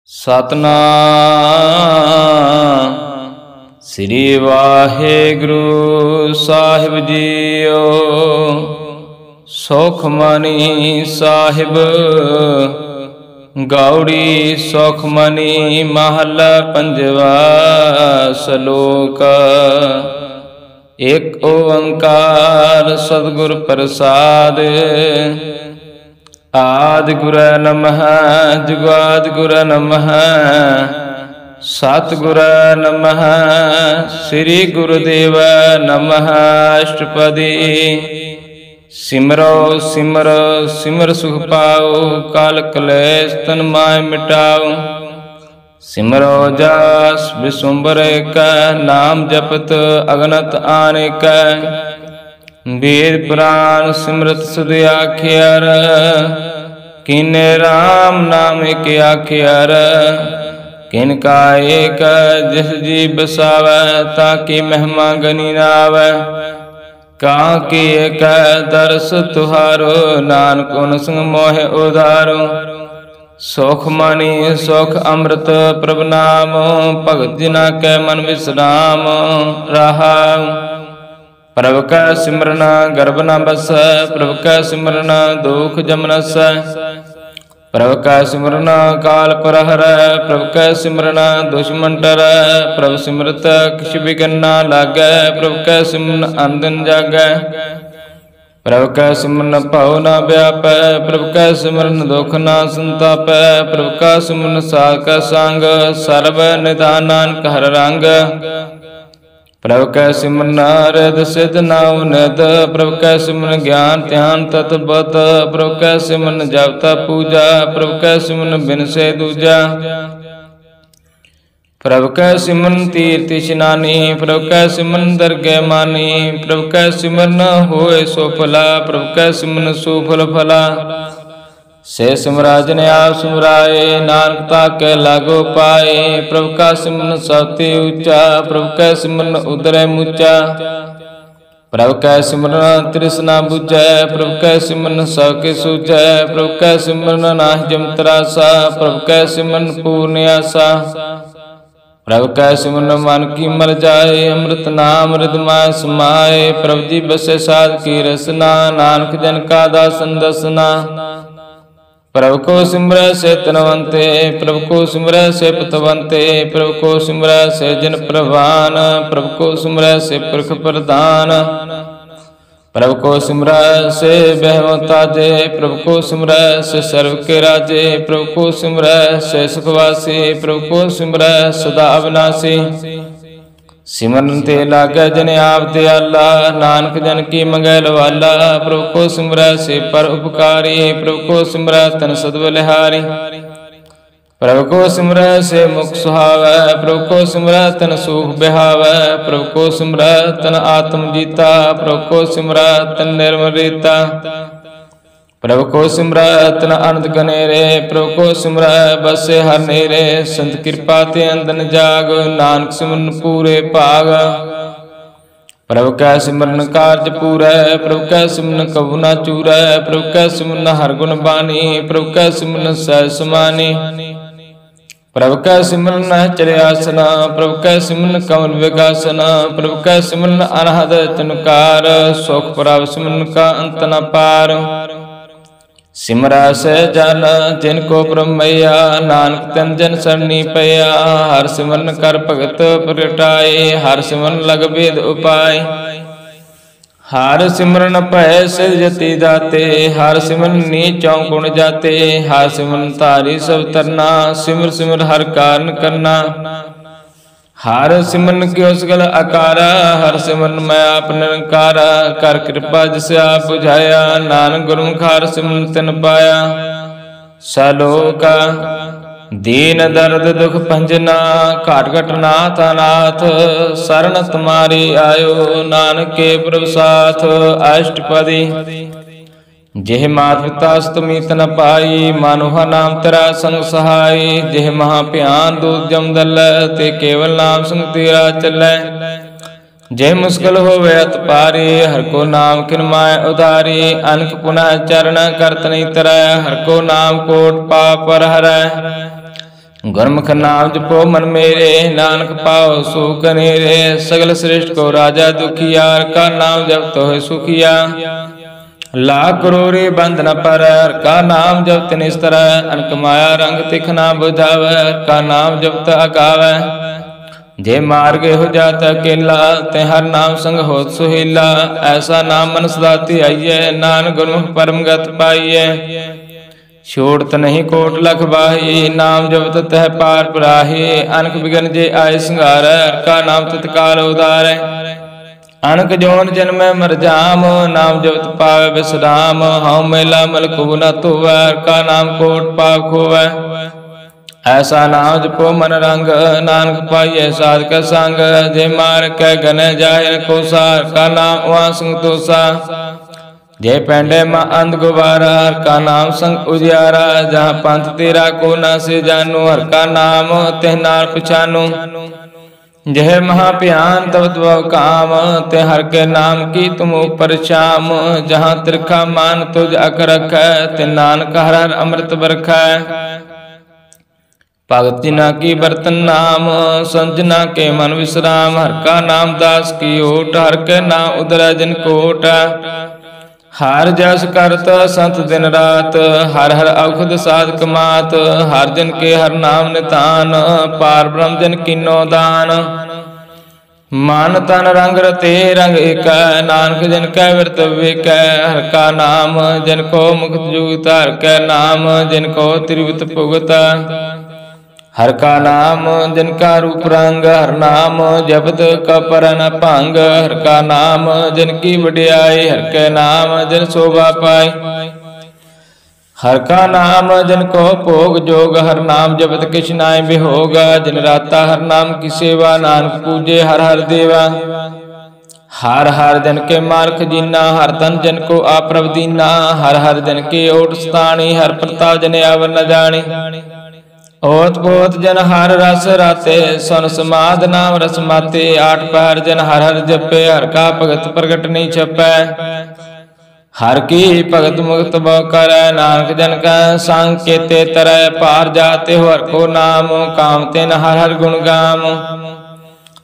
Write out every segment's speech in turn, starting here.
सतनाम श्री वाहिगुरु साहिब जीओ। सुखमणि साहिब गौड़ी सुखमणि महला पंजवा सलोक। एक ओंकार सतगुर प्रसाद। आदि गुर नमः जुगादि गुर नमः सतगुर नमः श्री गुरुदेव नमः। अष्टपदी सिमरो सिमर सिमर सुख पाओ काल कलेश तन माय मिटाओ। सिमरो जास विसुंबर का नाम जपत अगनत आने का। वेद पुराण सिमरत सुध आखियार किन राम नाम एक आखियार। किनका एक जिस जी बसावै ताकि महिमा गनी न आवै। कहाँ की एक दरस तुहारो नानक उन संग मोह उधारो। सुख मणि सुख अमृत प्रभु नाम भगत जिना के मन विश्राम रहा। प्रभु का सिमरन गर्भ न बस प्रभु का सिमरन दुख जम नस। प्रभु का सिमरन काल पर हर प्रभु का सिमरन दुश्मन डर। प्रभु सिमरत किछ बिघन न लागै प्रभु का सिमरन अंदन जागै। प्रभु का सिमरन पाओ न व्यापै प्रभु का सिमरन दुख न संतापै। प्रभु का सिमरन साध का संग सर्व निधान नानक हर रंग। प्रभु का सिमरन हृद सिद्ध नाउ निध। प्रभु का सिमरन ज्ञान ध्यान तत्वत। प्रभु का सिमरन जपता पूजा प्रभु का सिमरन बिन से दूजा। प्रभु का सिमरन तीर्थ स्नानी प्रभु का सिमरन दरगह मानी। प्रभु का सिमरन होए सो फला प्रभु का सिमरन सुफल फला। से सिमराज ने आप सिमराए नानक ताके लागो पाए। प्रभु का सिमरन सबते ऊंचा प्रभु का सिमरन उदरे मुचा। प्रभु का सिमरन तृष्णा बुझै प्रभु का सिमरन सबके सूझै। प्रभु का सिमरन नाहि जम त्रासा प्रभु का सिमरन पूर्ण आसा। प्रभु का सिमरन मन की मर जाए अमृत नाम हृदय समाए। प्रभु जी बसे साध की रसना नानक जन का दासन दसना। प्रभु को सिमर से तनवंते प्रभु को सिमर से पतवंते। प्रभु को सिमर से जन प्रवान प्रभु को सिमर से पुरख प्रधान। प्रभु को सिमर से बहमताजे प्रभु को सिमर से सर्व के राजे। प्रभु को सिमर से सुखवासी प्रभु को सिमर सदा अविनाशी। सिमरन ते लागे जन आप दयाला नानक जन की मंगल वाला। प्रभु को सिमर से पर उपकारी प्रभु को सिमर तन सद्बलिहारी। प्रभु को सिमर से मुख सुहावै प्रभु को सिमर तन सुख बिहावै। प्रभु को सिमर तन आत्म जीता प्रभु को सिमर तन निर्मल रीता। प्रभु को सिमर तन अनंत गनेरे प्रभु को सिमर बसे हर नेरे। संत कृपा ते अंदन जाग नानक सिमरन पूरे भाग। प्रभु का सिमरन कार्य पूरै प्रभु का सिमरन कबू न चूरै। प्रभु का सिमरन हर गुण बानी प्रभु का सिमरन सहज समानी। प्रभु का सिमरन चले आसना प्रभु का सिमरन कमल विगासना। प्रभु का सिमरन अनहद चनुकार सुख प्राप्त सिमरन का अंत न पार। सिमरा से जन जिनको ब्रह्मैया नानक तन जन सरनी पया। हर सिमरन कर भगत प्रगटाए हर सिमरन लग वेद उपाय। हर सिमरन भय सिर जति दाते हर सिमरन नीचों गुण जाते। हर सिमरन तारी सब तरना सिमर सिमर हर कारण करना। हर सिमरन की उसगल अकारा हर सिमरन मैं आप निरंकारा। कर कृपा जिसे आप बुझाया नानक गुरुमुख हर सिमरन तिन पाया। सलोका दीन दर्द दुख भंजना घाट घट नाथ अनाथ। शरण तुम्हारी आयो नानक के प्रभु साथ। अष्टपदी जेह मात पिता तुमी तन पाई मानुहा नाम तेरा संग सहाय। जेह महाभ्यान दूत जम दल ते केवल नाम संग तेरा चलै। जय मुश्किल होवे अत पारी हर को नाम किन माय उदारी। अनक पुनः चरण करत नहीं तरह हर को नाम कोट पाप पर हरै। गुरमुख नाम जपो मन मेरे, नानक पाओ सुख नेरे। सगल श्रेष्ठ को राजा दुखिया, हर का नाम जपत होए सुखिया। लाख करोड़े बंद न पर, हर का नाम जपत निस्तर। अनक माया रंग तिख ना बुझावे, हर का नाम जपत अगावे। जे मार्ग हो जाता अकेला, ते हर नाम संग होत सुहेला। ऐसा नाम मन सदा धियाइए, नानक गुरमुख परम गत पाइए। छोड़त नहीं कोट लख बाही, नाम जपत तह पार पराही। अनक बिगन जे आय संघार, हर का नाम तत्काल उदार। अनक जोन जन्म मर जाम, नाम जपत पावे विश्राम। हऊँ मेला मल को न धोवै, हर का नाम कोट पाप खोवै। ऐसा नाम जपो मन रंग, नानक पाइए साधक संग। जे मार कै गन जाहिर को सार, का नाम वहाँ संग तोसा। जे पेंडे माँ अंध गुबारा, हर का नाम संग उजियारा। जहाँ पंथ तेरा को न से जानू, हर का नाम तेह नार पछानू। जह महाप्यान तब तब काम, ते हर के नाम की तुम ऊपर शाम। जहाँ तिरखा मान तुझ अक रख, ते नानक हर हर अमृत बरख। भगत जिना की बर्तन नाम, संजना के मन विश्राम। हर का नाम दास की ओट, हर के नाम उदर जिन कोट। हर जस करत संत दिन रात, हर हर औखद साधक मात। हर जन के हर नाम नितान, पार ब्रह्म जन कीनो दान। मन तन रंग रते रंग एक, नानक जन कै विरत विक। हर का नाम जन को मुक्त जुगत, हर कै नाम जिन को त्रिवत भुगत। हर का नाम जिनका रूप रंग, हर नाम जपत कपर न भंग। हर का नाम जिनकी वडियाई, हर के नाम जिन शोभा पाई। हर का नाम जिनको भोग जोग, हर नाम जपत किछ नाय बिहोग। जिन राता हर नाम की सेवा, नानक पूजे हर हर देवा। हर हर जन के मार्ग जीना, हर तन जन को आप्रभ दीना। हर हर जन के ओट स्थानी, हर प्रताप जन अवर न जानी। ओत पोत जन हर रस राते, सुन समाध नाम रस माते। आठ पहर जन हर हर जपे, हर का भगत प्रगट नहीं छपै। हर की भगत मुक्त बो करे, नानक जन का संग केते तरह। पार जाते हो हर को नाम, कामते न हर हर गुण गाम।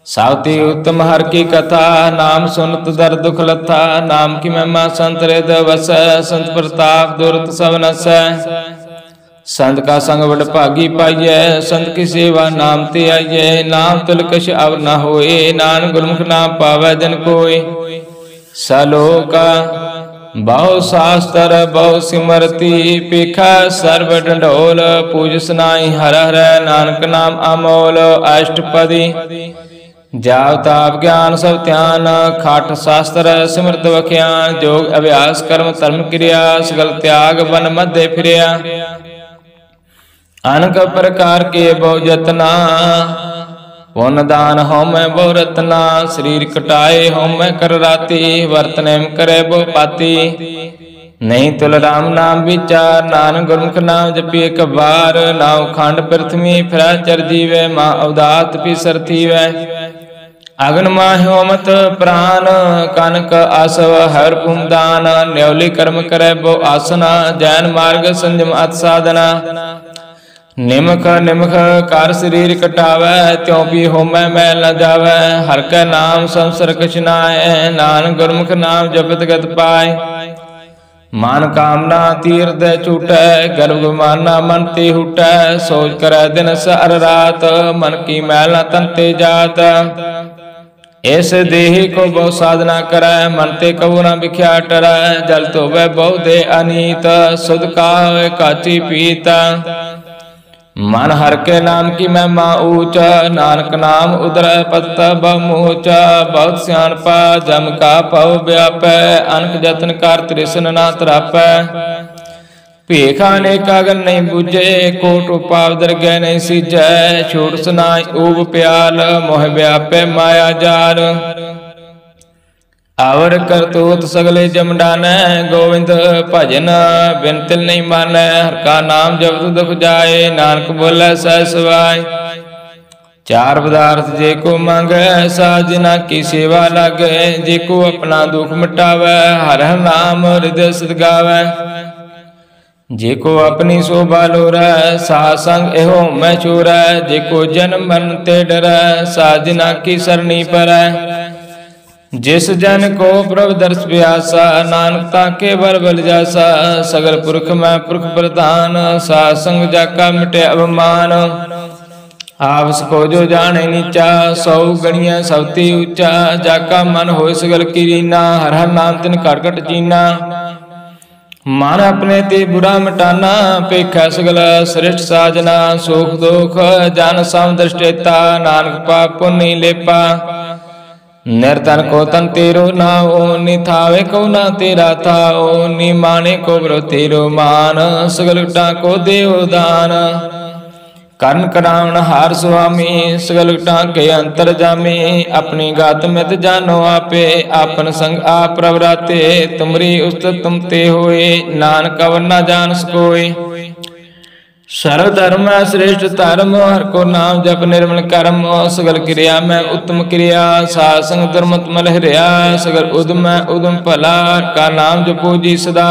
सावती उत्तम हर की कथा, नाम सुनत दर दुख लथा। नाम की महिमा संत हृद वस, संत प्रताप दुरत सब नस। संत का संग बड़ भागी पाइए, संत की सेवा नाम ते आइए। नाम तुल कछ अव न होए, नानक गुरमुख नाम पावै जन कोय। सलोका बहु शास्त्र बहु सिमरती, पेखा सर्व डंडोल। पूज सनाई हर हर, नानक नाम अमोल। अष्टपदी जाप ताप ज्ञान सब ध्यान, खाठ शास्त्र सिमरत वख्यान। जोग अभ्यास कर्म धर्म क्रिया, सगल त्याग वन मध्य फिरिया। अनक प्रकार के बहु जतना, पुन दान होमै बहु रतना। शरीर कटाए होमै कर राती, वर्तन करे बहु पाती। नहीं तुल राम नाम विचार, नानक गुरमुख नाम जपी एक बार। नाव खंड पृथ्वी फिर चर जीवे, माँ अवदात पिसर थीवै। अगन माह्यो मत प्राण, कनक आसव हर पुमदान। न्योली कर्म करे बहु आसना, जैन मार्ग संयम अत साधना। निमख निमख कर शरीर कटावै, त्यों भी होमै मैल न जावै। हर कै नाम संसर कछ नाय, नानक गुरमुख नाम जपत गत पाय। मान कामना तीर्थ छूटै, गर्भ माना मन ते हुटै। सोच करे दिन सर रात, मन की मैल न तन ते जात। इस देही को बहु साधना करै, मन ते कबू न बिख्या टरै। जल तो वह बहु दे अनीत, सुध का काची पीता। मन हर के नाम की महिमा ऊंचा, नानक नाम उदर पत बहुमोचा। बहुत सियाणपा जम का पव व्यापै, अनक जतन कर तृष्ण ना तरापै। भीखा ने कागन नहीं बुझे, कोट उपाव दरगह नहीं सीजै। छोट सुनाई ऊब प्याल, मोह व्यापै माया जाल। आवर करतूत सगले जम डानै, गोविंद भजन बिन तिल नहीं मानै। हर का नाम जपत दुख जाए, नानक बोले सह सवाय। चार पदार्थ जे को मांगे, साजना की सेवा लागे। जे को अपना दुख मिटावै, हर हर नाम हृदय सद गावै। जेको अपनी शोभा लोरै साध संग एहो मैं चोरै। जेको जन्म मरण ते डरै साध जिना की सरणी परै। जिस जन को प्रभ दर्श प्यासा नानक ताके बल बल जासा। सगल पुरख मैं पुरख प्रधान साध संग जाका मिटे अवमान। आपस को जो जाने नीचा सौ गणिया सबती ऊंचा। जाका मन होय सगल कीरीना हर हर नाम तिन घट घट जीना। मन अपने ते बुरा मिटाना पेखा सगल श्रेष्ठ साजना। सुख दुख जान सम दृष्टेता नानक पाप पुण्य लेपा। निर्तन को तन तेरो नाओ निथावे को ना तेरा थाओ। नी माने को ब्रो तेरो मान सगल को देव दान। कर्ण करावण हार स्वामी सगल के अंतर जामी। अपनी गात मित जानो आपे आपन संग आप प्रवराते। तुमरी उस्तत तुम ते होए नानक अवर न जान सकोए। सर्व धर्म श्रेष्ठ धर्म हर को नाम जप निर्मल कर्म। सगल क्रिया में उत्तम क्रिया साध संग धर्म तमल हरिया। सगल उदम उदम भला का नाम जपो जी सदा।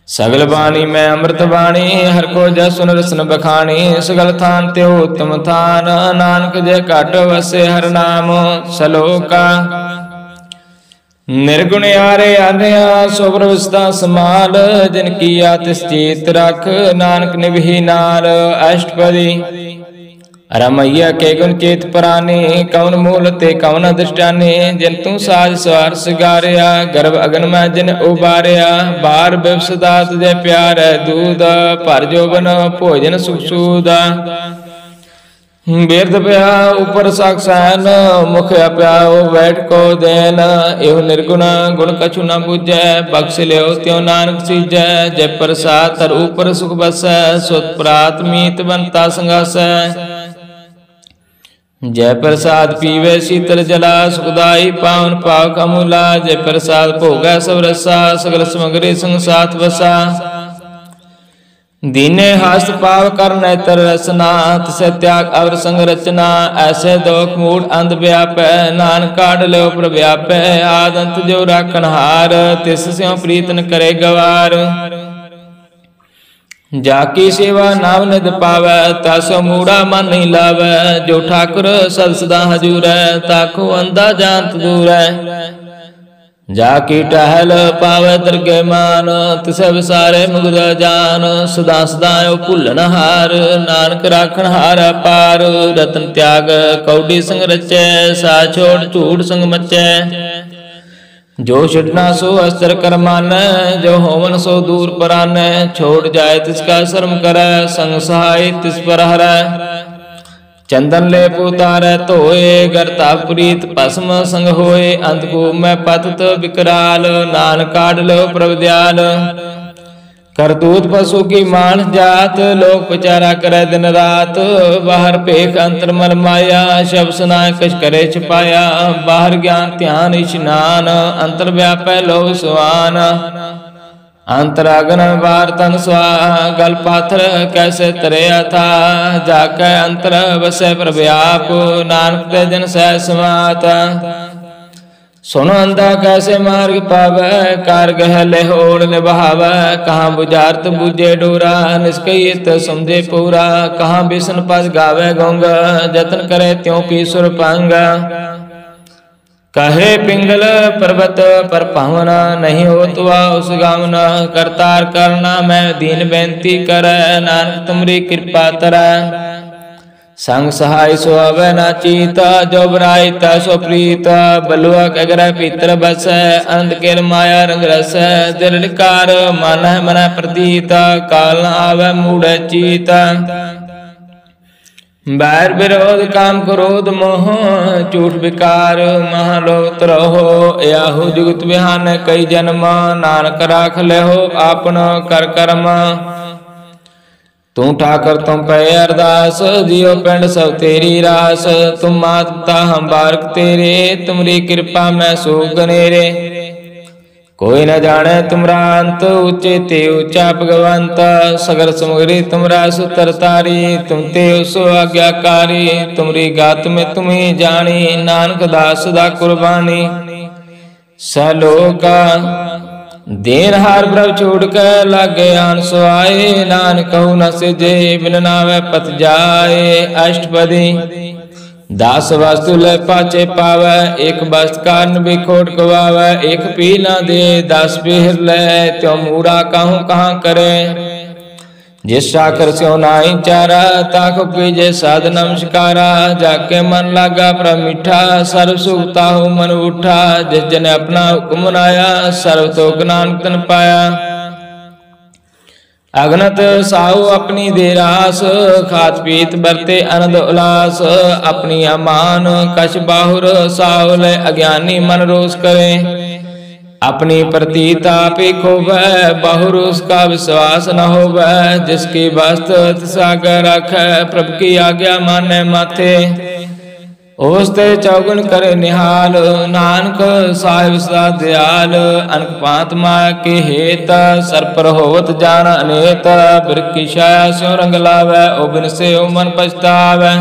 सगल बाणी में अमृत बाणी हर को जय सुन रसन बखानी। सगल थान त्यो उत्तम थान नानक जय घट वसे हर नाम सलोका। निर्गुण आरे आर्या सोबर विस्ता समाल। जिनकी आतिस चेत रख नानक निभि नाल। अष्टपदी रमैया के गुण चेत पराने कौन मूल ते कौन अधिष्ठाने। जिन तू साज सवार सिगारिया गर्भ अगन में जिन उबारिया। बार बिवसदात जय प्यार दूध पर जोबन भोजन सुख सूदा। बिरद प्या ऊपर साक्षान मुख प्याओ बैठ को देन। एव निर्गुण गुण कछु न बुझै बख्श लियो त्यों नानक सीजै। जय प्रसाद तर ऊपर सुख बसै सुत प्रात मीत बनता संगासै। जय प्रसाद पीवे शीतल जला सुखदाई पावन पावक अमूला। जय प्रसाद भोगा सब रसा सगल समग्री संग साथ बसा। दीने हस्त पाव कर नेत्र रसना तिसे त्याग अवर संग रचना। ऐसे दोख मूढ़ अंध व्यापै नानक काढ़ लो प्रव्यापै। आदंत जो राखन हार तिस स्यों प्रीत न करे गवार। जाकी सेवा नाम निद पावै तासो मूढ़ा मन नहीं लावै। जो ठाकुर सद सदा हजूर ताको अंधा जानत दूर। जाकी टहल पावै दरगे मान तिसे विसारे मुगद जान। सदा सदा भुलन हार नानक राखन हार पार। रतन त्याग कौडी संग रचै सा छोड़ झूठ संग मचै। जो छिटना सो अस्त्र कर मानै जो होवन सो दूर परानै। छोड़ जाए तिसका शर्म करे संग सहाय तिस पर हरै। चंदन ले पुतारै धोए गरता प्रीत भस्म संग होए। अंधकूप में पतत विकराल नानक काढ़ लो प्रभ दयाल। करतूत पशु की मान जात लोक पचारा करे दिन रात। बाहर पेख अंतर मल माया शब सुनाय कछ करे छिपाया। बाहर ज्ञान ध्यान स्नान अंतर व्यापै लोभ सुआन। अंतरागन बार तन स्वा गल पाथर कैसे तरया था। जाकै अंतर बसे प्रव्याप नानक ते जन सह समात। सुनो अंधा कैसे मार्ग पावै कार गह लेहोड़ निभावै। कहाँ बुझारत बूझे डोरा निष्कयित समझे पूरा। कहाँ बिसन पद गावे गौंग जतन करे त्यों की सुर पांग। कहे पिंगल पर्वत पर पावना नहीं हो तुआ उस गावना। करतार करना मैं दीन बेनती करे नानक तुमरी कृपा तरै। संग सहाय सो अवै ना चीता जो बराइता सो प्रीता। बलुआ कगरै भीतर बसै अंध केर माया रंग रसै। दिलकार मन मन प्रतीता काल न आवे मूढ़ चीता। बैर विरोध काम क्रोध मोह झूठ विकार महालोभ त्रहो। याहू जुगत विहान कई जन्म नानक राख लेहो आपन कर कर्म। तू ठाकर तुम पे अरदास जियो पिंड सब तेरी रास। तुम मात पिता हम बारक तेरे तुमरी कृपा में सो गनेरे। कोई न जाने तुमरा अंत ऊंचे ते ऊंचा भगवंत। सगर समग्री तुमरा सुतर तारी तुम ते सो आज्ञाकारी। तुमरी गात में तुम्हें जानी नानक दास दा कुर्बानी। सलोका देन हार प्रभ छोड़ कर लागे आन सुआए, नानक कहू न सिजे बिन नावे पत जाए। अष्टपदी दास वस्तु ले पाचे पावे, एक वस्त कारण भी खोट गवावे। एक पी न दे दास पीर ले, त्यों मूड़ा कहूँ कहाँ करे। जिस साकर स्यो नाई चारा, ताको पीजे साध नमस्कारा। जाके मन लागा प्रभ मीठा, सर्व सुख ताहु मन उठा। जिस जन अपना हुक्म मनाया, सर्व तो नानक तन पाया। अगनत साहु अपनी दे रास, खात पीत बरते आनंद उल्लास। अपनी अमान कछ बाहुर, साहु ले अज्ञानी मन रोष करे। अपनी प्रतीत आपी खोवै, बहुर उसका विश्वास न होवै। जिसकी वस्तु सागर रखै, प्रभु की आज्ञा माने माथे। ओसते चौगुन करे निहाल, नानक साहिब सदा दयाल। अनक पात माया के हेत, सर पर होवत जान अनेत। बिरख की छाया स्यों रंग लावै, ओ बिन से ओ मन पछतावै।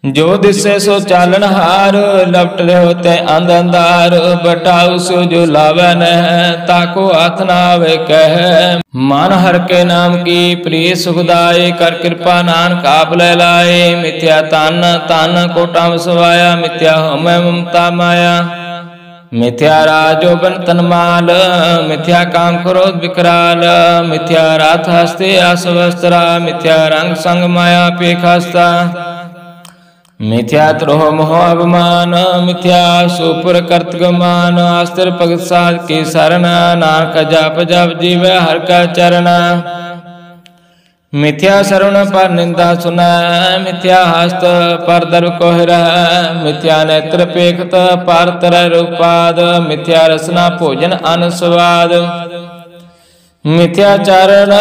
जो दिसे सो चालन हार, लपट होते अंध अंधार। बटाऊ सो जो लावे नह, ताको हाथ न आवे कह। मन हर के नाम की प्रिय सुखदाई, कर कृपा नानक आप ले लाए। मिथ्या तान तान कोटा सवाया, मिथ्या हमें ममता माया। मिथ्या राजो बन तनमाल, मिथ्या काम क्रोध विकराल। मिथ्या रात हस्ते आसवस्त्रा, मिथ्या रंग संग माया पेखस्ता। मिथ्या द्रोह मोह अभिमान, मिथ्या सुपुर कर्तगमान। अस्त्र भगत साध की शरण, नानक जाप जप जीवे हर का चरण। मिथ्या शरण पर निंदा सुना, मिथ्या हस्त पर दर्व कोहरा। मिथ्या नेत्र पेखत पर तर रूपाद, मिथ्या रसना भोजन अन स्वाद। मिथ्या चारण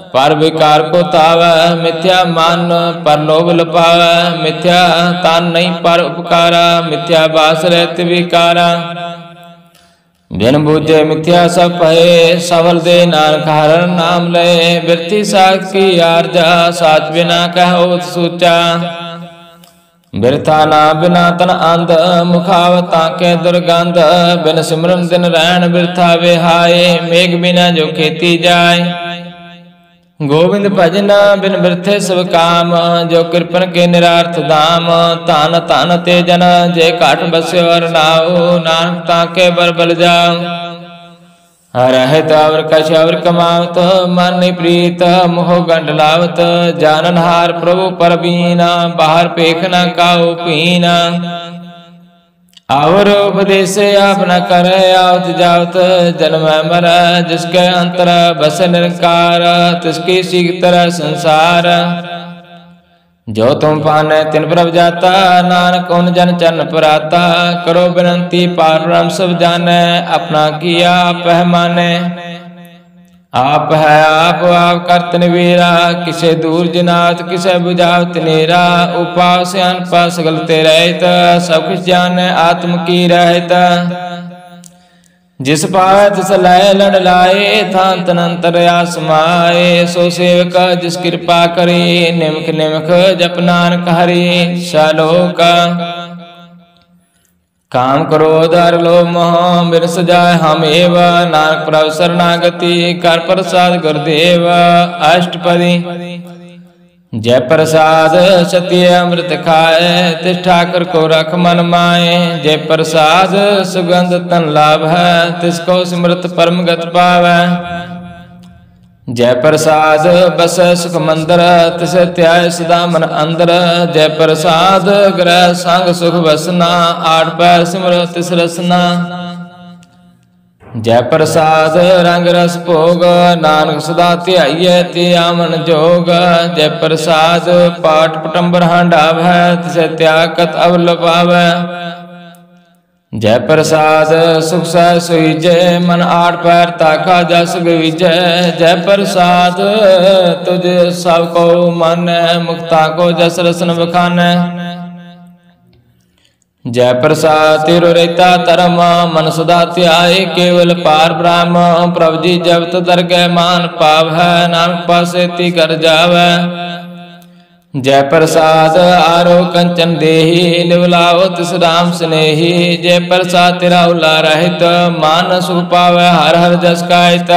पर विकार को तावै, मिथ्या मान पर लोभ लपावै। मिथ्या तान नहीं पर उपकारा, मिथ्या बास रहत विकारा। बिन बूझे मिथ्या सब पहे, सफल दे नानक हर नाम ले। बिरथी साख की आरजा, साच बिना कहो सूचा। बिरथा ना बिना तन अंध, मुखावता के दुर्गंध। बिन सिमरन दिन रहन बिरथा विहाय, मेघ बिना जो खेती जाय। गोविंद भजना बिन बिरथे सब काम, जो कृपन के निरार्थ धाम। तान तान ते जन जे काठ बस्यो और नाओ, नानक ताके बर बल जाओ। रहत अवर कछ अवर कमावत, मन प्रीत मोह गंड लावत। जानन हार प्रभु पर बीना, बाहर पेख न काऊ पीना। और उपदेश आप न करे, आवत जावत जन्म मर। जिसके अंतर बस निरंकार, तिसकी सीख तरह संसार। जो तुम पाने तिन प्रभ जाता, नानक उन जन चरण पराता। करो विनंती पार ब्रह्म सब जाने, अपना किया आप है माने। आप है आप करत निवीरा, किसे दूर जिनात किसे बुझावत नेरा। उपाव से अनपा सगलते रहत, सब कुछ जाने आत्म की रहत। जिस पावे तिस लय लड़ लाए, थान तनंतर आसमाए। सो सेवक जिस कृपा करी, निमख निमख जप नानक हरि। सलोका काम क्रोध हर लोभ मोह, बिन सजाय हम एव। नानक प्रभु शरणागति, कर प्रसाद गुरुदेव। अष्टपदी जय प्रसाद सत्य अमृत खाए, तिस ठाकुर को रख मन माए। जय प्रसाद सुगंध तन लाभ है, तिसको सिमरत परम गत पावै। जय प्रसाद बस सुख मंदिर, तिस त्याय सदा मन अंदर। जय प्रसाद ग्रह संग सुख बसना, आठ पैर सिमर तिस रसना। जय प्रसाद रंग रस भोग, नानक सदा ध्याइयै ते आमन जोग। जय प्रसाद पाठ पटंबर हांडावै, तिस त्याग कत अवल पावै। जय प्रसाद सुख सह सुईजय, मन आठ पैर ताका जस गवीजय। जय प्रसाद तुझ सब को मन, मुक्ता को जस रसन बखान। जय प्रसाद तिरु रहता धर्म, मन सदा ध्याय केवल पार ब्रह्म। प्रभु जी जब दरगह मान पावै, नानक पासे ती कर जावै। जय प्रसाद आरो कंचन देही निवलाओ तिस राम स्नेही। जय प्रसाद तेरा उला रहित मान सुख पावे हर हर जस कायित।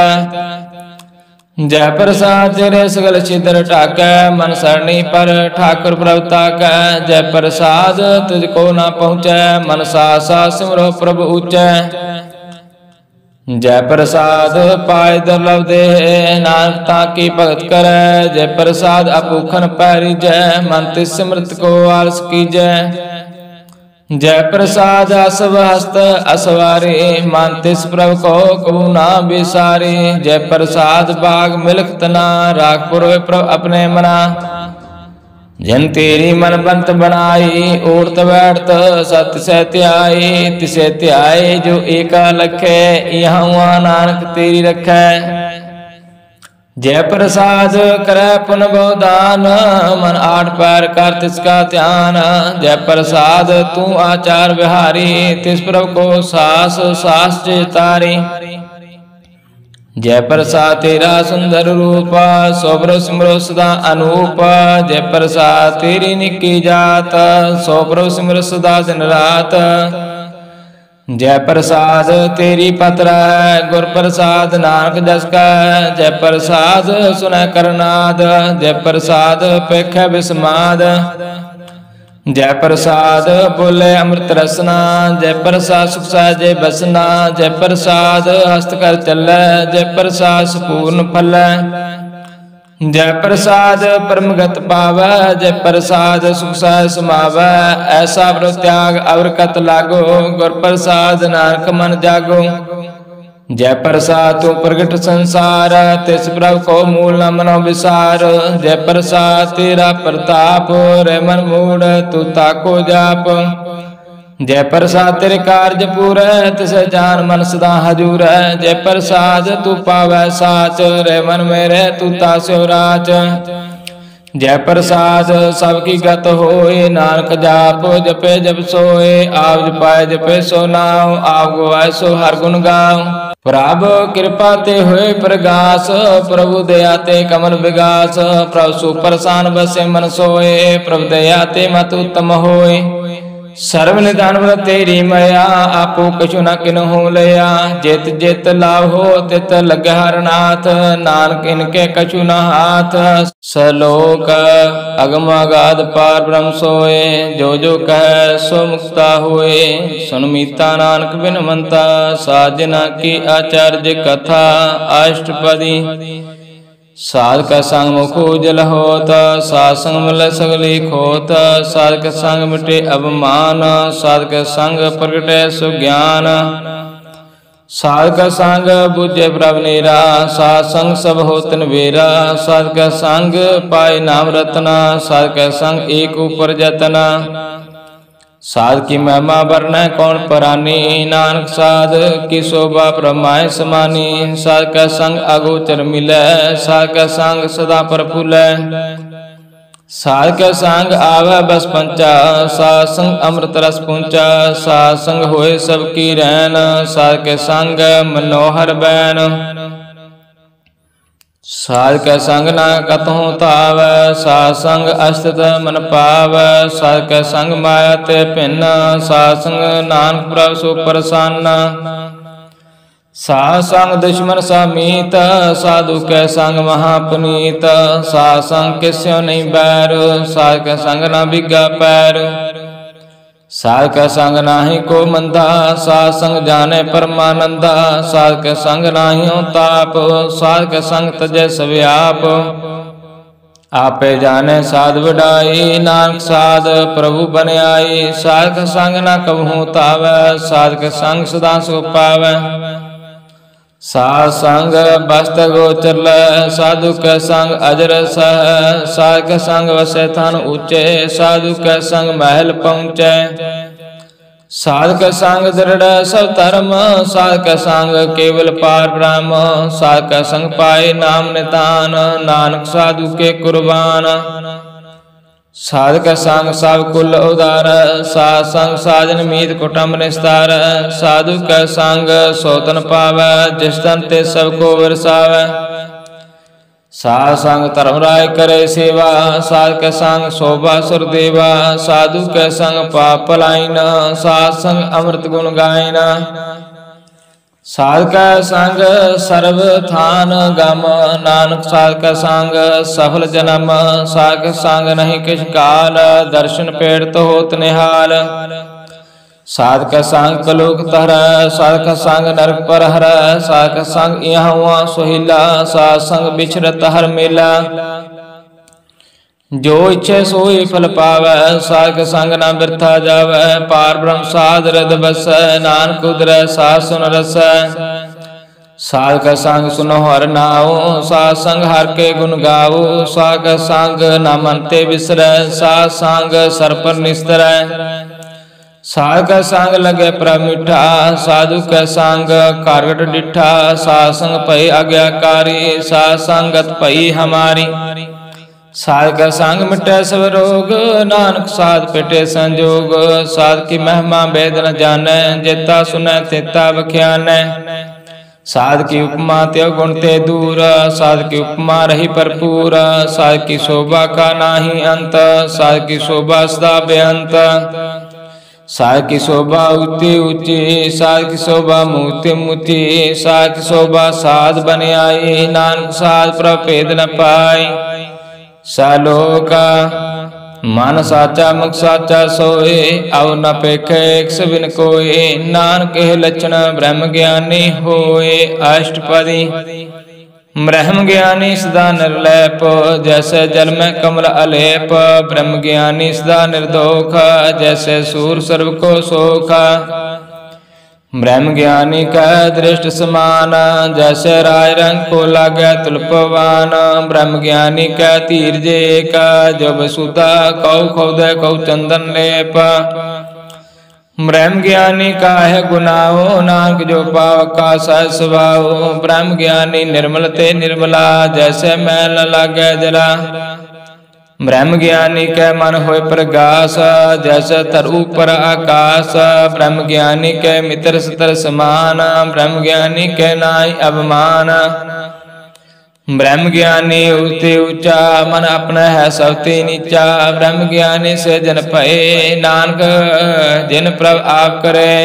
जय प्रसाद तेरे सगल छिद्र ठाकै मन सरणी पर ठाकुर प्रभु ताकै। जय प्रसाद तुझको ना पहुँचै मन सा सिमरो प्रभु ऊंचै। जय प्रसाद पाय दुर्लभ दे नानक ताकी भगत करे। जय प्रसाद अपूखन पैरी जय मन तिस सिमरत को आलस कीजै। जय प्रसाद असव हस्त असवारी मन तिस प्रभु को कबू ना बिसारी। जय प्रसाद बाग मिलख तना राख पुरोय प्रभु अपने मना। जिन तेरी मन बंत बनाई उड़त बैठत सत्य से त्याई। तिसे त्याई जो एका लखे यहाँ हुआ नानक तेरी रखै। जय प्रसाद करे पुन बहुदान मन आठ पैर कर तिसका ध्यान। जय प्रसाद तू आचार बिहारी तिस प्रभु को सास सास चितारी। जय प्रसाद तेरा सुंदर रूप सोबरो सिमरो सदा अनूप। जय प्रसाद तेरी निकी जात सोबरो सिमरो सदा दिन रात। जय प्रसाद तेरी पत्र गुर प्रसाद नानक जस का। जय प्रसाद सुन करनाद जय प्रसाद पेख विस्माद। जय प्रसाद बोले अमृत रसना जय प्रसाद सुख सहजे बसना। जय प्रसाद हस्त कर चलै जय प्रसाद पूर्ण फल। जय प्रसाद परमगत पावै जय प्रसाद सुख सहज समावै। ऐसा व्रत त्याग अवर कत लागो गुर प्रसाद नानक मन जागो। जय प्रसाद तू प्रगट संसार तिस प्रभु को मूल न मनो विसार। जय प्रसाद तेरा प्रताप रे मन मूड तू ताको जाप। जय प्रसाद तेरे कार्य पूरे तिसे जान मन सदा हजूर। जय प्रसाद तू पावै साच रे मन मेरे तू तास्यो राच। जय प्रसाद सबकी गत होए नानक जाप जपे जप सोए। आप जपाए जपे सो नाम आप गवाए सो हर गुण गाओ। प्रभु कृपा ते हुए प्रगास प्रभु दया ते कमल विगास। प्रभु सुप्रसान बसे मन सोए प्रभु दया ते मत उत्तम होए। सर्व निधान व्रत तेरी मया आपो कछु न किन्हु लया। जित जित लाभ हो तित लग हरनाथ नानक इनके कछु न हाथ। सलोक अगम अगाध पार ब्रह्म सोए जो जो कह सो मुक्ता होए। सुन मीता नानक बिनवंता साजना की आचार्य कथा अष्टपदी। साध का संग मुखो जल होत साध संग मिल सगली खोत। साध के संग मिटे अवमान साध के संग प्रगटे सुज्ञान। साध का संग बुझे प्रभ नीरा साध संग सब होत नबेरा। साध का संग पाए नाम रतना साध का संग एक ऊपर जतना। साध की महिमा वर्ण कौन परानी नानक साध की शोभा ब्रह्माय समानी। साध का संग अगोचर मिलै साध का संग सदा प्रफुल्लै। साध का संग आवे बस पंचा साध संग अमृत रस पुंचा। साध संग होए सबकी रैन साध के संग मनोहर बैन। साध का संग न कतहु तावै साध संग अस्तित मन पावै। साध का संग माया ते भिन्न साध संग नानक प्रभु सो प्रसन्न। साध संग दुश्मन समीत साधु के संग महापुनीत। साध संग किस्यो नहीं बैर साध का संग न बिगा पैर। साध का संग नाही को मंदा साध संग जाने परमानंदा। साध के संग नाही हो ताप साध के संग तजय सव्याप। आपे जाने साध वडाई नानक साध प्रभु बन आई। साध के संग न कबहू तावै साध के संग सदा सुख पावै। साध संग बस्त गोचर साधु के संग अजर सह। साधु के संग वसे थान ऊंचे साधु के संग महल पहुँचे। साधु के संग दृढ़ सब धर्म साधु के संग केवल पार ब्रह्म। साधु के संग पाए नाम नितान नानक साधु के कुर्बान। साध का संग सब कुल उदार साध संग साजन मीत कुटुंब निस्तार। साधु का संग सोतन पावै जिस तन ते सबको वरसावै। साध संग धर्म राय करे सेवा, साध के संग शोभा सुर देवा, साधु के संग पाप पलायना, साध संग अमृत गुण गायना। साध का संग सर्व थान गम, नानक साध का संग सफल जन्म। साध का संग नहीं किछ काल, दर्शन पेड़ तो होत निहाल। साध का संग कलोक तर, साध का संग नरक पर हर, साध का संग यहाँ वहाँ सोहिला, साध संग बिछरत हर मेला। जो इच्छे सोई फल पावै, साध का संग न बिरथा जावै। पार ब्रह्म साध हृद बसै, नानक उदरै साध सुन रसै। साध का संग सुनो हर नाओ, साध संग हर के गुण गाओ। साध का संग न मन ते बिसरै, साध संग सर पर निस्तरै। साध का संग लगे प्रभ मीठा, साधु का संग कारगट डिठा। साध संग पई आज्ञाकारी, साध संगत पई हमारी। साध का संग मिटे सब रोग, नानक साध पिटे संजोग। साध की महिमा वेद न जाने, जेता सुने तेता बख्याने। साध की उपमा त्यो गुण ते दूर, साध की उपमा रही भरपूर। साध की शोभा का नाही अंत, साध की शोभा सदा बेअंत। साध की शोभा ऊंची ऊंची, साध की शोभा मूर्ति मूर्ति। साध की शोभा साध बन आई, नानक साध प्रभेद न पाई। सालोका मन साचा मुख साचा सोए, अव न पेखे एक बिन कोय। नानक के लक्षण ब्रह्म ज्ञानी होए। अष्टपदी ब्रह्म ज्ञानी सदा निर्लैप, जैसे जल में कमल अलेप। ब्रह्म ज्ञानी सदा निर्दोख, जैसे सूर सर्व को सोख। ब्रह्म ज्ञानी का दृष्ट समान, जैसे राय रंग को लागे तुलपवान। ब्रह्म ज्ञानी का तीर जे का, जो बसुदा कौ खोदे कौ चंदन लेप। ब्रह्म ज्ञानी का है गुनाहो, नानक जो पाव का सह स्वभाव। ब्रह्म ज्ञानी निर्मल ते निर्मला, जैसे मैल न लागे जला। ब्रह्म ज्ञानी के मन होय प्रगास, जैसे तरु पर आकाश। ब्रह्म ज्ञानी के मित्र सतर समान, ब्रह्म ज्ञानी के नाई अभिमान। ब्रह्म ज्ञानी ऊंचे ऊंचा, मन अपना है सबते नीचा। ब्रह्म ज्ञानी से जन पए, नानक जिन प्रभ आप करे।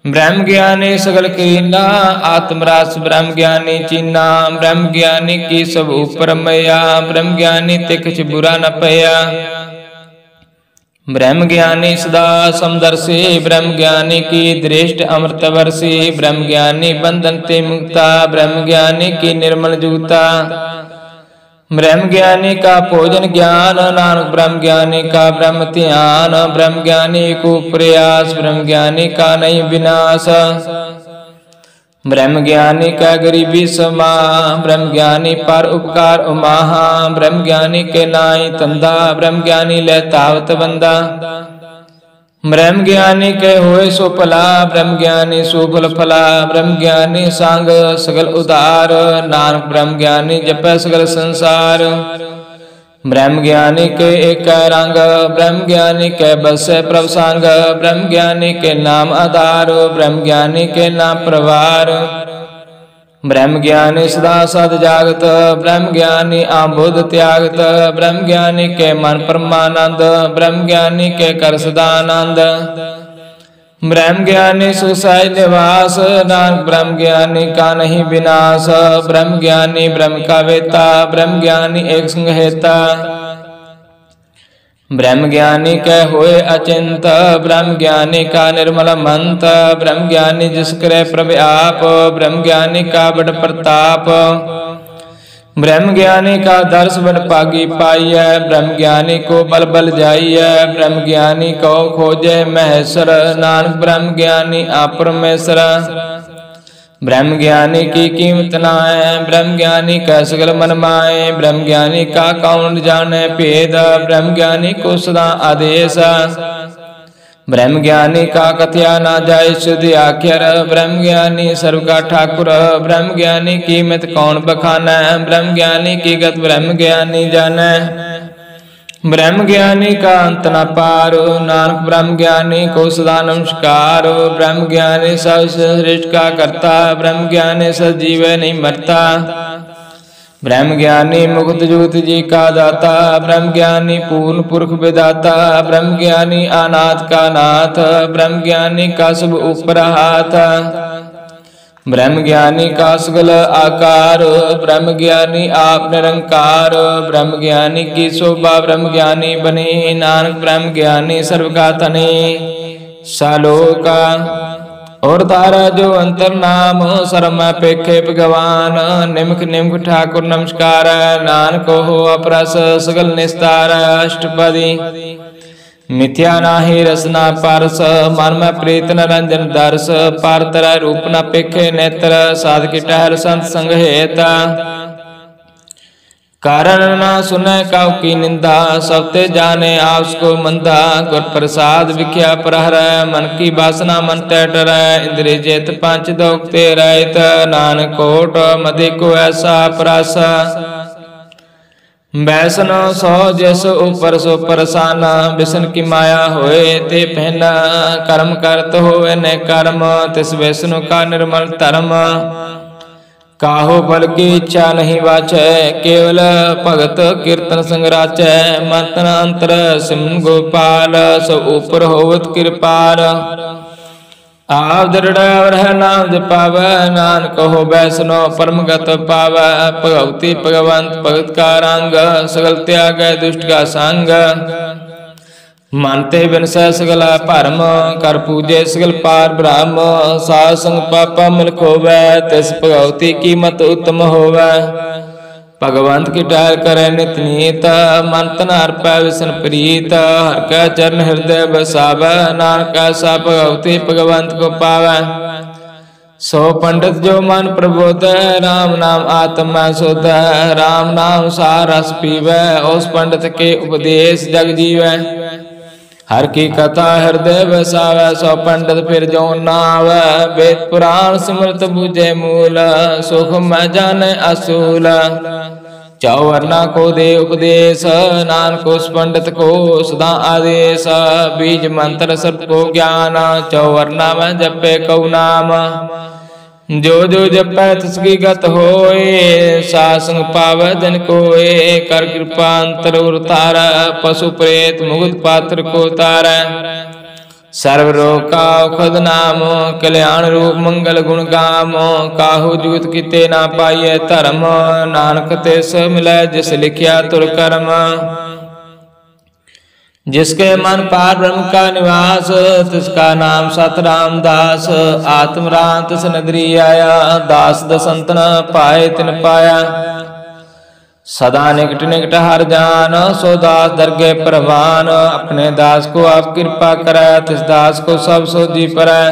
ब्रह्म ज्ञानी सगल कीना, आत्मरास ब्रह्म ज्ञानी चीना। ब्रह्म ज्ञानी की सब ऊपर मैया, ब्रह्म ज्ञानी ते कुछ बुरा न पया। ब्रह्म ज्ञानी सदा समदर्शी, ब्रह्म ज्ञानी की दृष्टि अमृत वर्षी। ब्रह्म ज्ञानी बंधन ते मुक्ता, ब्रह्म ज्ञानी की निर्मल जूता। ब्रह्म ज्ञानी का भोजन ज्ञान, नानक ब्रह्म ज्ञानी का ब्रह्म ध्यान। ब्रह्म ज्ञानी को प्रयास, ब्रह्म ज्ञानी का नहीं विनाश। ब्रह्म ज्ञानी का गरीबी समा, ब्रह्म ज्ञानी पर उपकार उमाहा। ब्रह्म ज्ञानी के नाई तंदा, ब्रह्म ज्ञानी ले तावत बंदा। ब्रह्म ज्ञानी के होए सो फला, ब्रह्म ज्ञानी सुफल फला। ब्रह्म ज्ञानी संग सगल उदार, नानक ब्रह्म ज्ञानी जपै सगल संसार। ब्रह्म ज्ञानी के एक रंग, ब्रह्म ज्ञानी के बसे प्रभ संग। ब्रह्म ज्ञानी के नाम आधार, ब्रह्म ज्ञानी के नाम प्रवार। ब्रह्म ज्ञानी सदा सद जागत, ब्रह्म ज्ञानी आबुद त्यागत। ब्रह्म ज्ञानी के मन परमानंद, ब्रह्म ज्ञानी के कर सदानंद। ब्रह्म ज्ञानी सुसाई निवास, नानक ब्रह्म ज्ञानी का नहीं विनाश। ब्रह्म ज्ञानी ब्रह्म का वेता, ब्रह्म ज्ञानी एक संग हेता। ब्रह्म ज्ञानी के होए अचिंत, ब्रह्म ज्ञानी का निर्मल मंत। ब्रह्म ज्ञानी जिस करे प्रभु आप, ब्रह्म ज्ञानी का बड़ प्रताप। ब्रह्म ज्ञानी का दर्श बड़ पागी पाइय, ब्रह्म ज्ञानी को बल बल जाइय। ब्रह्म ज्ञानी को खोजे महेश्वर, नानक ब्रह्म ज्ञानी आप परमेश्वर। ब्रह्म ज्ञानी की कीमत ना है, ब्रह्म ज्ञानी का सगल मन माए। ब्रह्म ज्ञानी का कौन जाने भेद, ब्रह्म ज्ञानी को सदा आदेश। ब्रह्म ज्ञानी का कथया ना जाय शुद्धि आख्यर, ब्रह्म ज्ञानी सर्व का ठाकुर। ब्रह्म ज्ञानी की मत कौन बखाना, ब्रह्म ज्ञानी की गत ब्रह्म ज्ञानी जाने। ब्रह्म ज्ञानी का अंत न पारो, नानक ब्रह्म ज्ञानी को सदा नमस्कार। ब्रह्म ज्ञानी सब श्रेष्ठ का करता, ब्रह्म ज्ञानी सब जीवे नहीं मरता। ब्रह्म ज्ञानी मुक्त जुगत जी का दाता, ब्रह्म ज्ञानी पूर्ण पुरख विदाता, ब्रह्म ज्ञानी अनाथ का नाथ, ब्रह्म ज्ञानी का सब ऊपर हाथ, ब्रह्म ज्ञानी का सगल आकार, ब्रह्म ज्ञानी आप निरंकार, ब्रह्म ज्ञानी की शोभा ब्रह्म ज्ञानी बनी, नानक ब्रह्म ज्ञानी सर्व का तनी सालोका। और तारा जो अंतर नाम शर्म पेखे भगवान, निमख निमख ठाकुर नमस्कार, नानक हो अपरस सगल निस्तार अष्टपदी। मिथ्या नाहि रसना पारस, मन में प्रीत न रंजन दर्श, पार तरह रूप न पेखे नेत्र, साधकी टहल संत संग हेता, कारण न सुने काउ की निंदा, सबते जाने आपस को मंदा, गुर प्रसाद विख्या प्रहर, मन की वासना मन तय डरै, इंद्रिय जेत पांच दोखते रहित, नानक कोट मधि को ऐसा प्रासा, बैसन सो जैस ऊपर सो परसाना, बिसन की माया होए ते पहना, कर्म करत होए न कर्म, तिस वैष्णु का निर्मल धर्म, काहो बल की इच्छा नहीं वाचै, केवल भगत कीर्तन संगराचै, मंतन अंतर सिमन गोपाल, सो ऊपर होवत कृपाल, आप दृढ़ रह नाम जपावै, नानक हो बैसनो परम गत पावै, भगवती भगवंत भगत का रंग, सगल त्याग दुष्ट का संग, मानते बिनसै सगला भरम, कर पूजे सगल पार ब्रह्म, साध संग पापा मिल खोवै, तिस भगवती की मत उत्तम होवै, भगवंत की टहल करे नित नीत, मन तन अर्पै विसन प्रीत, हर का चरण हृदय बसावै, नानक ऐसा भगवती भगवंत को पावै, सो पंडित जो मन प्रबोध, राम नाम आत्मा शोध, राम नाम सार रस पीवै, उस पंडित के उपदेश जग जीवै, हर की कथा हृदय बसावै, सो पंडित फिर जो नावै, वेद पुराण सिमरत बुझे मूल, सुख मैं जाने असूल, चौवर्णा को दे उपदेश, नानक उस पंडित को सदा आदेश, बीज मंत्र सर्प को ज्ञान, चौवर्णा में जपे कऊ नाम, जो जो जपै तिसकी गत होए, सासंग पावै जन कोए, कर कृपा अंतर उतारै, पशु प्रेत मुगत पात्र को तारै, सर्व रोग का औखद नाम, कल्याण रूप मंगल गुण गाम, काहू जुगत किते ना पाइए धर्म, नानक तिस मिलै जिस लिखिया तुर कर्म, जिसके मन पार ब्रह्म का निवास, तिसका नाम सत रामदास, आत्मराम तिस नगरी आया, दास दसंतन पाए तिन पाया, सदा निकट निकट हर जान, सो दास दरगे परवान, अपने दास को आप कृपा करे, तिस दास को सब सोजी परै,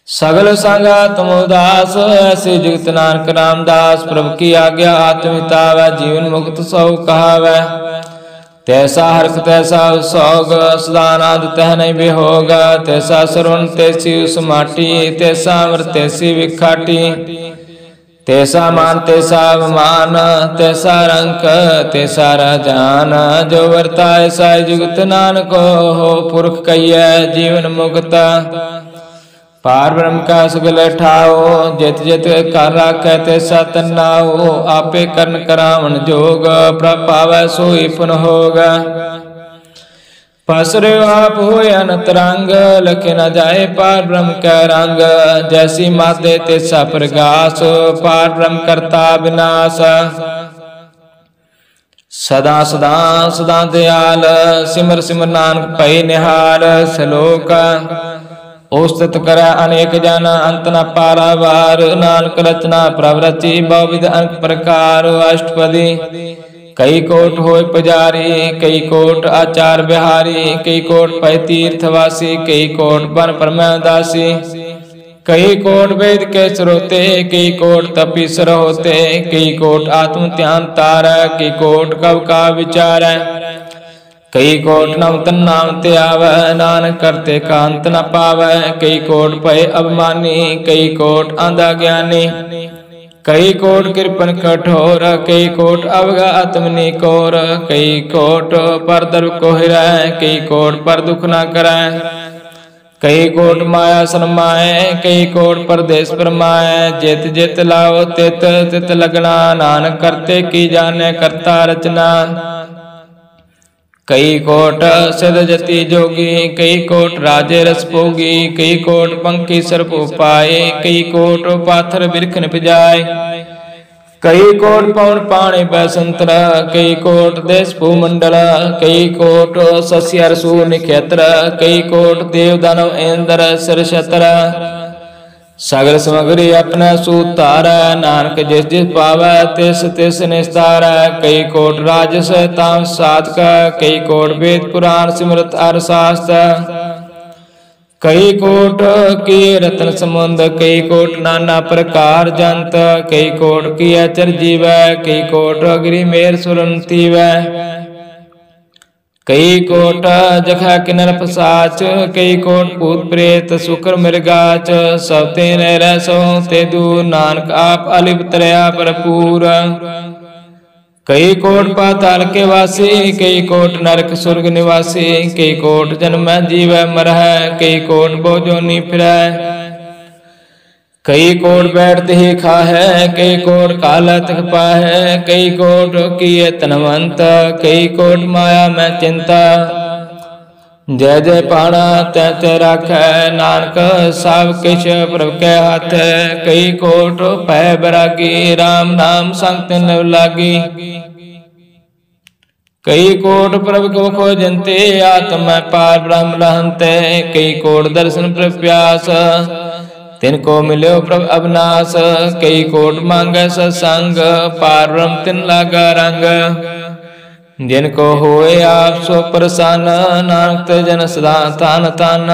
सगल संग तुम उदास, ऐसे जुगत नानक रामदास, प्रभु की आज्ञा आत्मितावै, जीवन मुक्त सौ कहावै, तैसा हर्ष तैसा सोग, सदानंद तह नहीं बेहोग, तैसा श्रवण तैसी उस माटी, तैसा अमृत तैसी विखाटी, तैसा मान तैसा अभिमान, तैसा रंक तैसा राजान, जो वर्ता ऐसा जुगत नानक हो पुरख कहिए जीवन मुक्त, पार ब्रह्म का सगल ठाओ, जित जित कर राखै तैसा तन्नाओ, आपे करन करावन जोग, प्रभ पावै सोई पुन होग, पसरे आप होय अनतरंग, लखे न जाए पार ब्रह्म का रंग, जैसी माते तैसा प्रगास, पार ब्रह्म करता विनाश, सदा सदा सदा दयाल, सिमर सिमर नानक पै निहाल, सलोक औस्तत कर अनेक जन, अंत न पारावार, नानक रचना प्रभ रची, बहुविध अनेक प्रकार, अष्टपदी कई कोट होय पुजारी, कई कोट आचार बिहारी, कई कोट पै तीर्थवासी, कई कोट बन परमदासी, कई कोट वेद के स्रोते, कई कोट तपीसर होते, कई कोट आत्म ध्यान तार, कई कोट कब का विचार, कई कोट नवतन नाम ते आवै, नानक करते कांत न पावै, कई कोट पय अभिमानी, कई कोट आंधा ज्ञानी, कई कोट कृपन कठोर, कई कोट अवगा आत्मनि कोर, कई कोट पर दर्व को हिरै, कई कोट पर दुख न करै, कई कोट माया शरमाए, कई कोट परदेश परमाए। जित जित लाओ तित तित लगना, नानक करते की जाने करता रचना। कई कोट सिद्ध जति जोगी, कई कोट राजे रस भोगी। कई कोट पंखी सर्प उपाए, कई कोट पाथर बिरख निपजाए। कई कोट पवन पाणी पैसंतर, कई कोट देश भूमंडल। कई कोट शशि अरसू निखेत्र, कई कोट देव दानव इंद्र सिर छत्र। सगल समग्री अपना सूतार, नानक जिस जिस पावै तिस तिस निस्तार। कई कोट राजस तामस साधक, कई कोट वेद पुराण सिमरत अर शास्त्र। कई कोट की रत्न समुंद, कई कोट नाना प्रकार जंत। कई कोट की चर जीव, कई कोट गिरि मेर सुरंती वै। कई कोट जखा किन्नर पसाच, कई कोट भूत प्रेत सुकर मृगाच। सब ते रह सो ते दूर, नानक आप अलिप तरया भरपूर। कई कोट पाताल के वासी, कई कोट नरक सुर्ग निवासी। कई कोट जन्म जीव मरह, कई कोट बोजोनी फिरह। कई कोट बैठते ही खाहे, कई कोट काला तक पाहे। कई कोट किए तनवंत, कई कोट माया में चिंता। जय जय पाणा तै तै राखै, नानक सब किछ प्रभ कै हाथ। कई कोट पै बैरागी, राम नाम संग तिन लागी। कई कोट प्रभ को खोजंते, आत्मा पार ब्रह्म रहंते। कई कोट दर्शन प्रभ प्यास, तिनको मिलो प्रभ अविनाश। कई कोट मांगे सत्संग, पार ब्रह्म तिन लागा रंग। जिनको होए आप सो प्रसन्न, नानक जन सदा तान तान।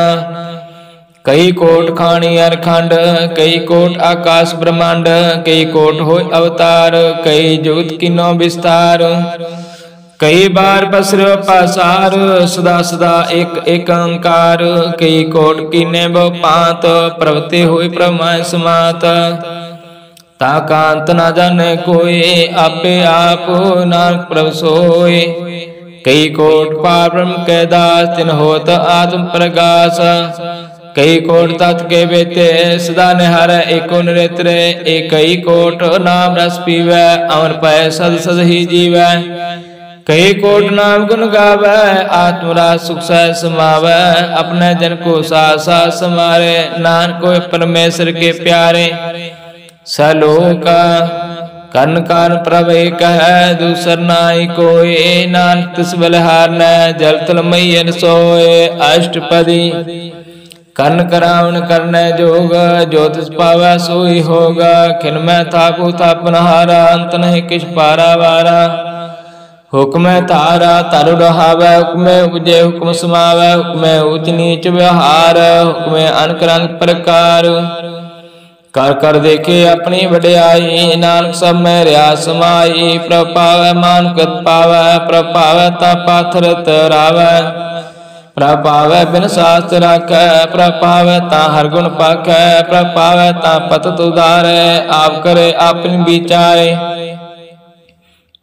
कई कोट खाणी अरखंड, कई कोट आकाश ब्रह्मांड। कई कोट होए अवतार, कई जुगत किनो विस्तार। कई बार पसरो पासार, सदा सदा एक एक अंकार। कई कोट कीने बहु पात, प्रवते हुए प्रमाय समात। ताकांत ना जाने कोई, आपे आप नानक प्रभ सोए। कई कोट पार ब्रह्म के दास, तिन होत आत्म प्रगास। कई कोट तत् के बेते, सदा निहार एको नरेत्र। एक कई कोट नाम रस पीवै, अमर पै सद सद ही जीवै। कई कोट नाम गुण गावै, आत्मराज सुख सह समावै। अपने जन को साथ साथ समारे, नानक को परमेश्वर के प्यारे। सलोक कर्ण कान प्रभ एक है, दूसर नाई कोई। नानक तिस बलिहार न, जल तल मैयन सोए। अष्टपदी कर्ण करावन करने जोग, जो तिस पावै सोई होगा। खिन में थापु थापनहारा, अंत नहीं किछ पारा वारा। हुक्म तारा तरु डहावै, हुक्म उपजे हुक्म समावै। हुक्म ऊच नीच व्यवहार, हुक्म अनक रंग प्रकार। कर कर देखे अपनी वड्याई, नानक सब में रहा समाई। प्रभ पावै मानकत पावै, प्रभ पावै ता पाथर तरावै। प्रभ पावै बिन शास्त्र राखै, प्रभ पावै ता हर गुण पाखै। प्रभ पावै ता पतत उदारै, आप करे अपनी विचारे।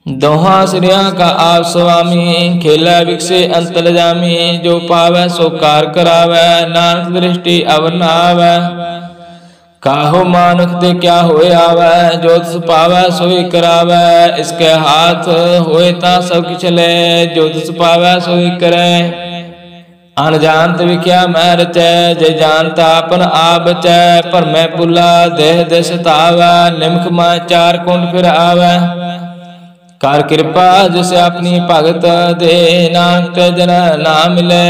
दोहा श्रिया का आप स्वामी, खेला विकसे अंतल जामी। जो पावै सो कार करावै, नानक दृष्टि अवर न आवै। काहो मानुख दे क्या होए आवै, जो तिस पावै सोई करावै। इसके हाथ होए ता सब किछ ले, जो तिस पावै सोई करे। अनजानत विख्या मैं रचै, जय जानता अपन आप बचै। पर मैं पुला देह देश तावै, निमख मां चार कुंड फिर आवै। कर कृपा जिसे अपनी भगत दे, नानक जन ना मिले।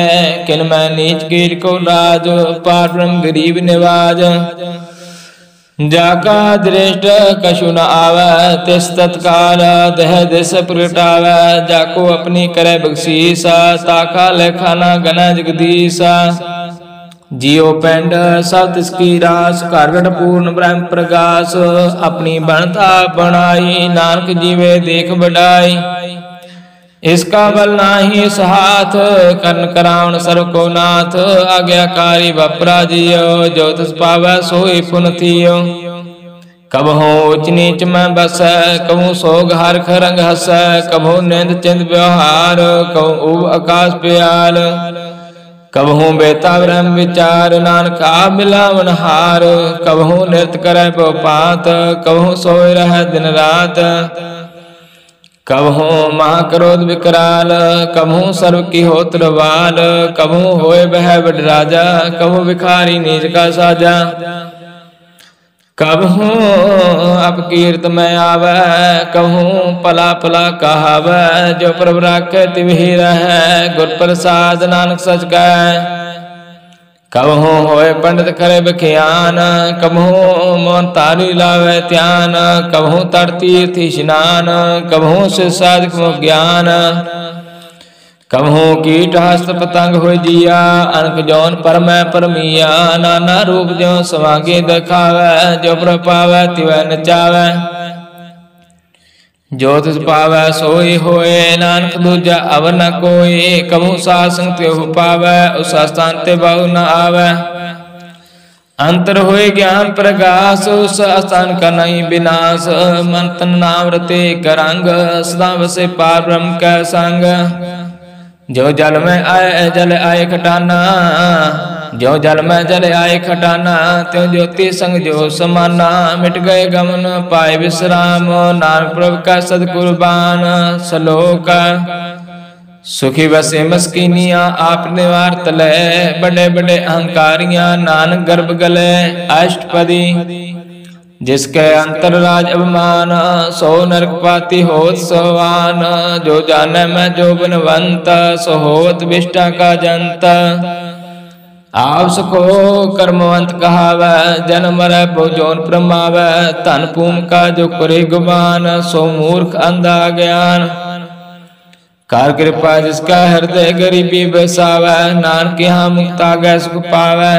किन मैं नीच कीट को राज, पार ब्रह्म गरीब निवाज। जाका दृष्ट कछु न आवै, तिस तत्काल देह दिस प्रगटावै। जाको अपनी करे बख्शीसा, ताका लेखाना गना जगदीसा। जियो पिंड सब तिसकी रास, घर पूर्ण ब्रह्म प्रगास। अपनी बनता बनाई, नानक जीवे देख बढ़ाई। इसका बल नाही सहाथ, कर्ण करावण सर्व को नाथ। आज्ञाकारी बपरा जियो, जो तिस पावै सोई पुन थियो। कबहु ऊच नीच में बस, कबहु सोग हरख रंग हस। कबहु निंद चिंद व्यवहार, कबहु उब आकाश प्याल। कबहू बेता ब्रह्म विचार, नानक आप मिलावन हार। कबहू नृत्य करे पात, कबहू सोए रह दिन रात। कबहू महाक्रोध विकराल, कबहू सर्व की होत्र बाल। कबहू होए बह बड़ राजा, कबहू भिखारी नीच का साजा। कबहू अपकीर्त में आवे, कबहू पला पला कहावे। जो प्रभु राखे तिवहि रहे, गुर प्रसाद नानक सच कह। कबहू होए पंडित करे बख्यान, कबहू मौन तारी लावे ध्यान। कबहू तर तीर्थ स्नान, कबहू से साधक ज्ञान। कबहू कीट हस्त पतंग हो जिया, अनक जौन पर मैं परमिया। नाना रूप जो समागे दिखावे, जो प्र पावे तिवै नचावे। जो तिस पावे सोई होए, नानक दूजा अवर न कोई। कबहू सासंग त्यों पावे, उस स्थान ते बहु न आवे। अंतर होए ज्ञान प्रकाश, उस स्थान का नहीं विनाश। मन तन नाम रते करंग, सदा बसे पार ब्रह्म का संग। जो जल में आए जल आए खटाना, जो जल में जल आए खटाना। त्यों ज्योति संग जो समाना, मिट गए गमन पाए विश्राम। नानक प्रभु का सदकुर्बान सलोक। सुखी बसे मस्किनिया आप निवार तले, बड़े बड़े अहंकारियां नानक गर्भ गले। अष्टपदी जिसके अंतर राज अभिमान, सो नरक पाती होत सोवान। जो जाने मैं जो बनवंत, सो होत विष्टा का जंत। आप सको कर्मवंत कहावै, जन्म मरै भोजोन प्रमावै। धन पूम का जो करे गुमान, सो मूर्ख अंधा ज्ञान। कार कृपा जिसका हृदय गरीबी बसावै, नानक यहाँ मुक्ता गै सुख पावै।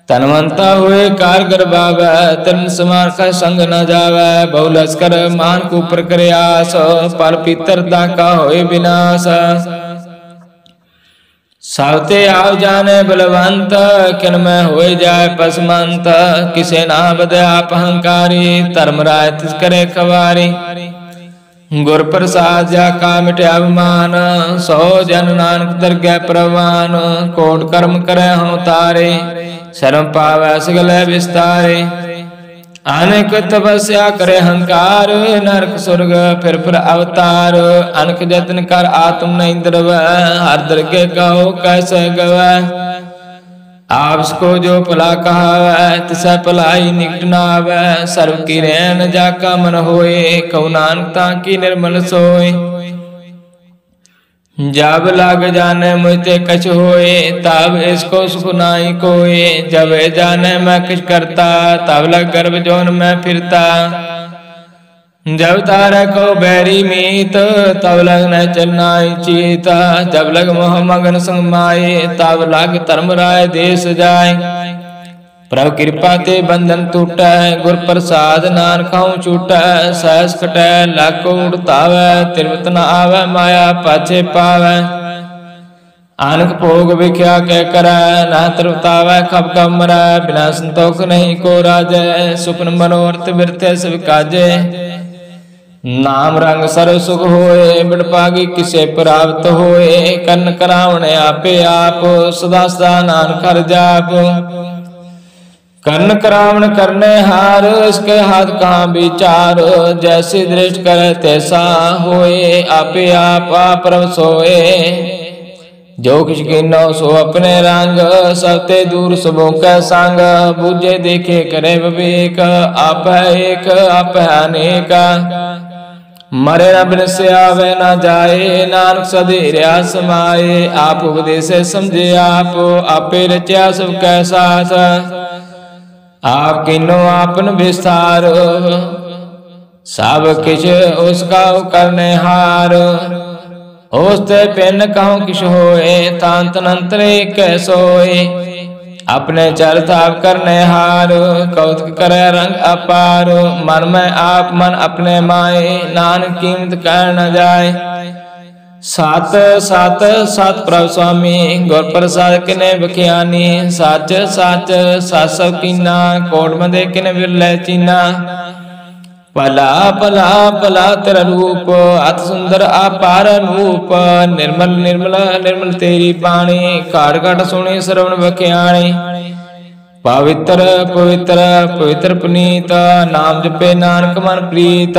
तनवंता हुए कारगर बावै, तन समान का संग न जावै। बहु लश्कर मान को ऊपर करे आस, पर पितरता का होए विनाश। सावते आव जाने बलवंत, किन में होए जाए पसमंत। किसे ना बदे आप अहंकारी, धर्मराय तिस करे खवारी। गुर प्रसाद जा का मिटे अभिमान, सौ जन नानक दरगह प्रवान। कोट कर्म करे हों तारे, शर्म पावै सगल विस्तारे। अनेक तपस्या करे हंकार, नरक स्वर्ग फिर अवतार। अनक जतन कर आत्म नहीं द्रवै, हर दरगे कहो कैसे गवै। आपको जो भला कहावै, तिसै भलाई निकट न आवै। सर्व की रैन जाका मन होए, कहु नानक ताकी निर्मल सोए। जब लग जाने मुझते कछ होए, तब इसको सुख नाई कोए। जब जाने मैं कुछ करता, तब लग गर्भ जोन में फिरता। जब तारे को बैरी मीत, तब लग न चलनाई चीता। जब लग मोह मगन संग माए, तब लग धर्मराय देश जाए। प्रभु कृपा ते बंधन टूटै, गुर प्रसाद नानक हूँ छूटै। सहस कटै लाको उड़तावै, तिरवत न आवै माया पाछे पावै। आनक भोग विख्या के करै, ना तिरवतावै खप खप मरै। बिना संतोख नहीं को राजै, सुपन मनोरथ बिरथे सब काजे। नाम रंग सर्व सुख होए, बिडपागी किसे प्राप्त होए। कर्ण करावण आपे आप, सदा सदा नानक हर जाप। कर्ण करावण करने हार, इसके हाथ कहाँ विचार। जैसी दृष्टि करे तैसा होए, आपे आप प्रभ सोए। जो किछ कीनो सो अपने रंग, सबते दूर सबों का संग। बूझे देखे करे विवेक, आप है एक आप है अनेक। मरे न बिन से आवे न जाए, नानक सधेर्या समाए। आप उपदेश समझे आप, आपे रचा सब कै साथ। आप किनो आपन विस्तार, सब किछ उसका करने हार। उसते पिन कहूँ किछ होए, तान तनंतरे कैसोए। अपने चरताप करने हार, कौतुक करे रंग अपार। मन में आप मन अपने माए, नानक कीमत कह न जाए। सात सात सात प्रभु स्वामी, गुर प्रसाद किने बख्यानी। सच सच सत सब कीना, कोट मदे किने विरले चीना। भला भला भला तेरा रूप अति सुंदर अपार अनूप। निर्मल निर्मल निर्मल तेरी बाणी घाट घाट सुने श्रवण बख्याणी। पवित्र पवित्र पवित्र पुनीत नाम जपे नानक मन प्रीत।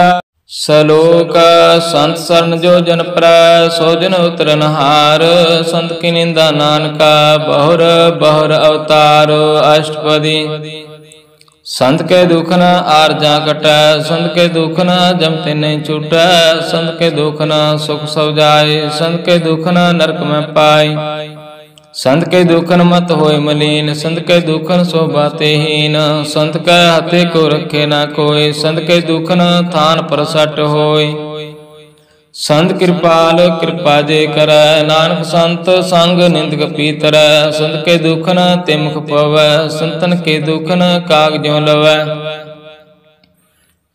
सलोक संत शरण जो जन पर सो जन उतरन हार। संत की निंदा नानका बहुर बहुर अवतार। अष्टपदी संत के दुख न आरजा कटै। संत के दुख न जमते नहीं छूटै। संत के दुख न सुख सब जाए। संत के दुख न नरक में पाए। संत के दुख न मत होए मलीन। संत के दुख न शोभाते हीन। संत के हाथे को रखे ना कोई। संत के दुख न थान पर सट होए। संत कृपाल कृपा जे करੈ। नानक संत संग निंदक पीतरै। संत के दुख न तिमुख पवै। संतन के दुख न काग ज्यों लवै।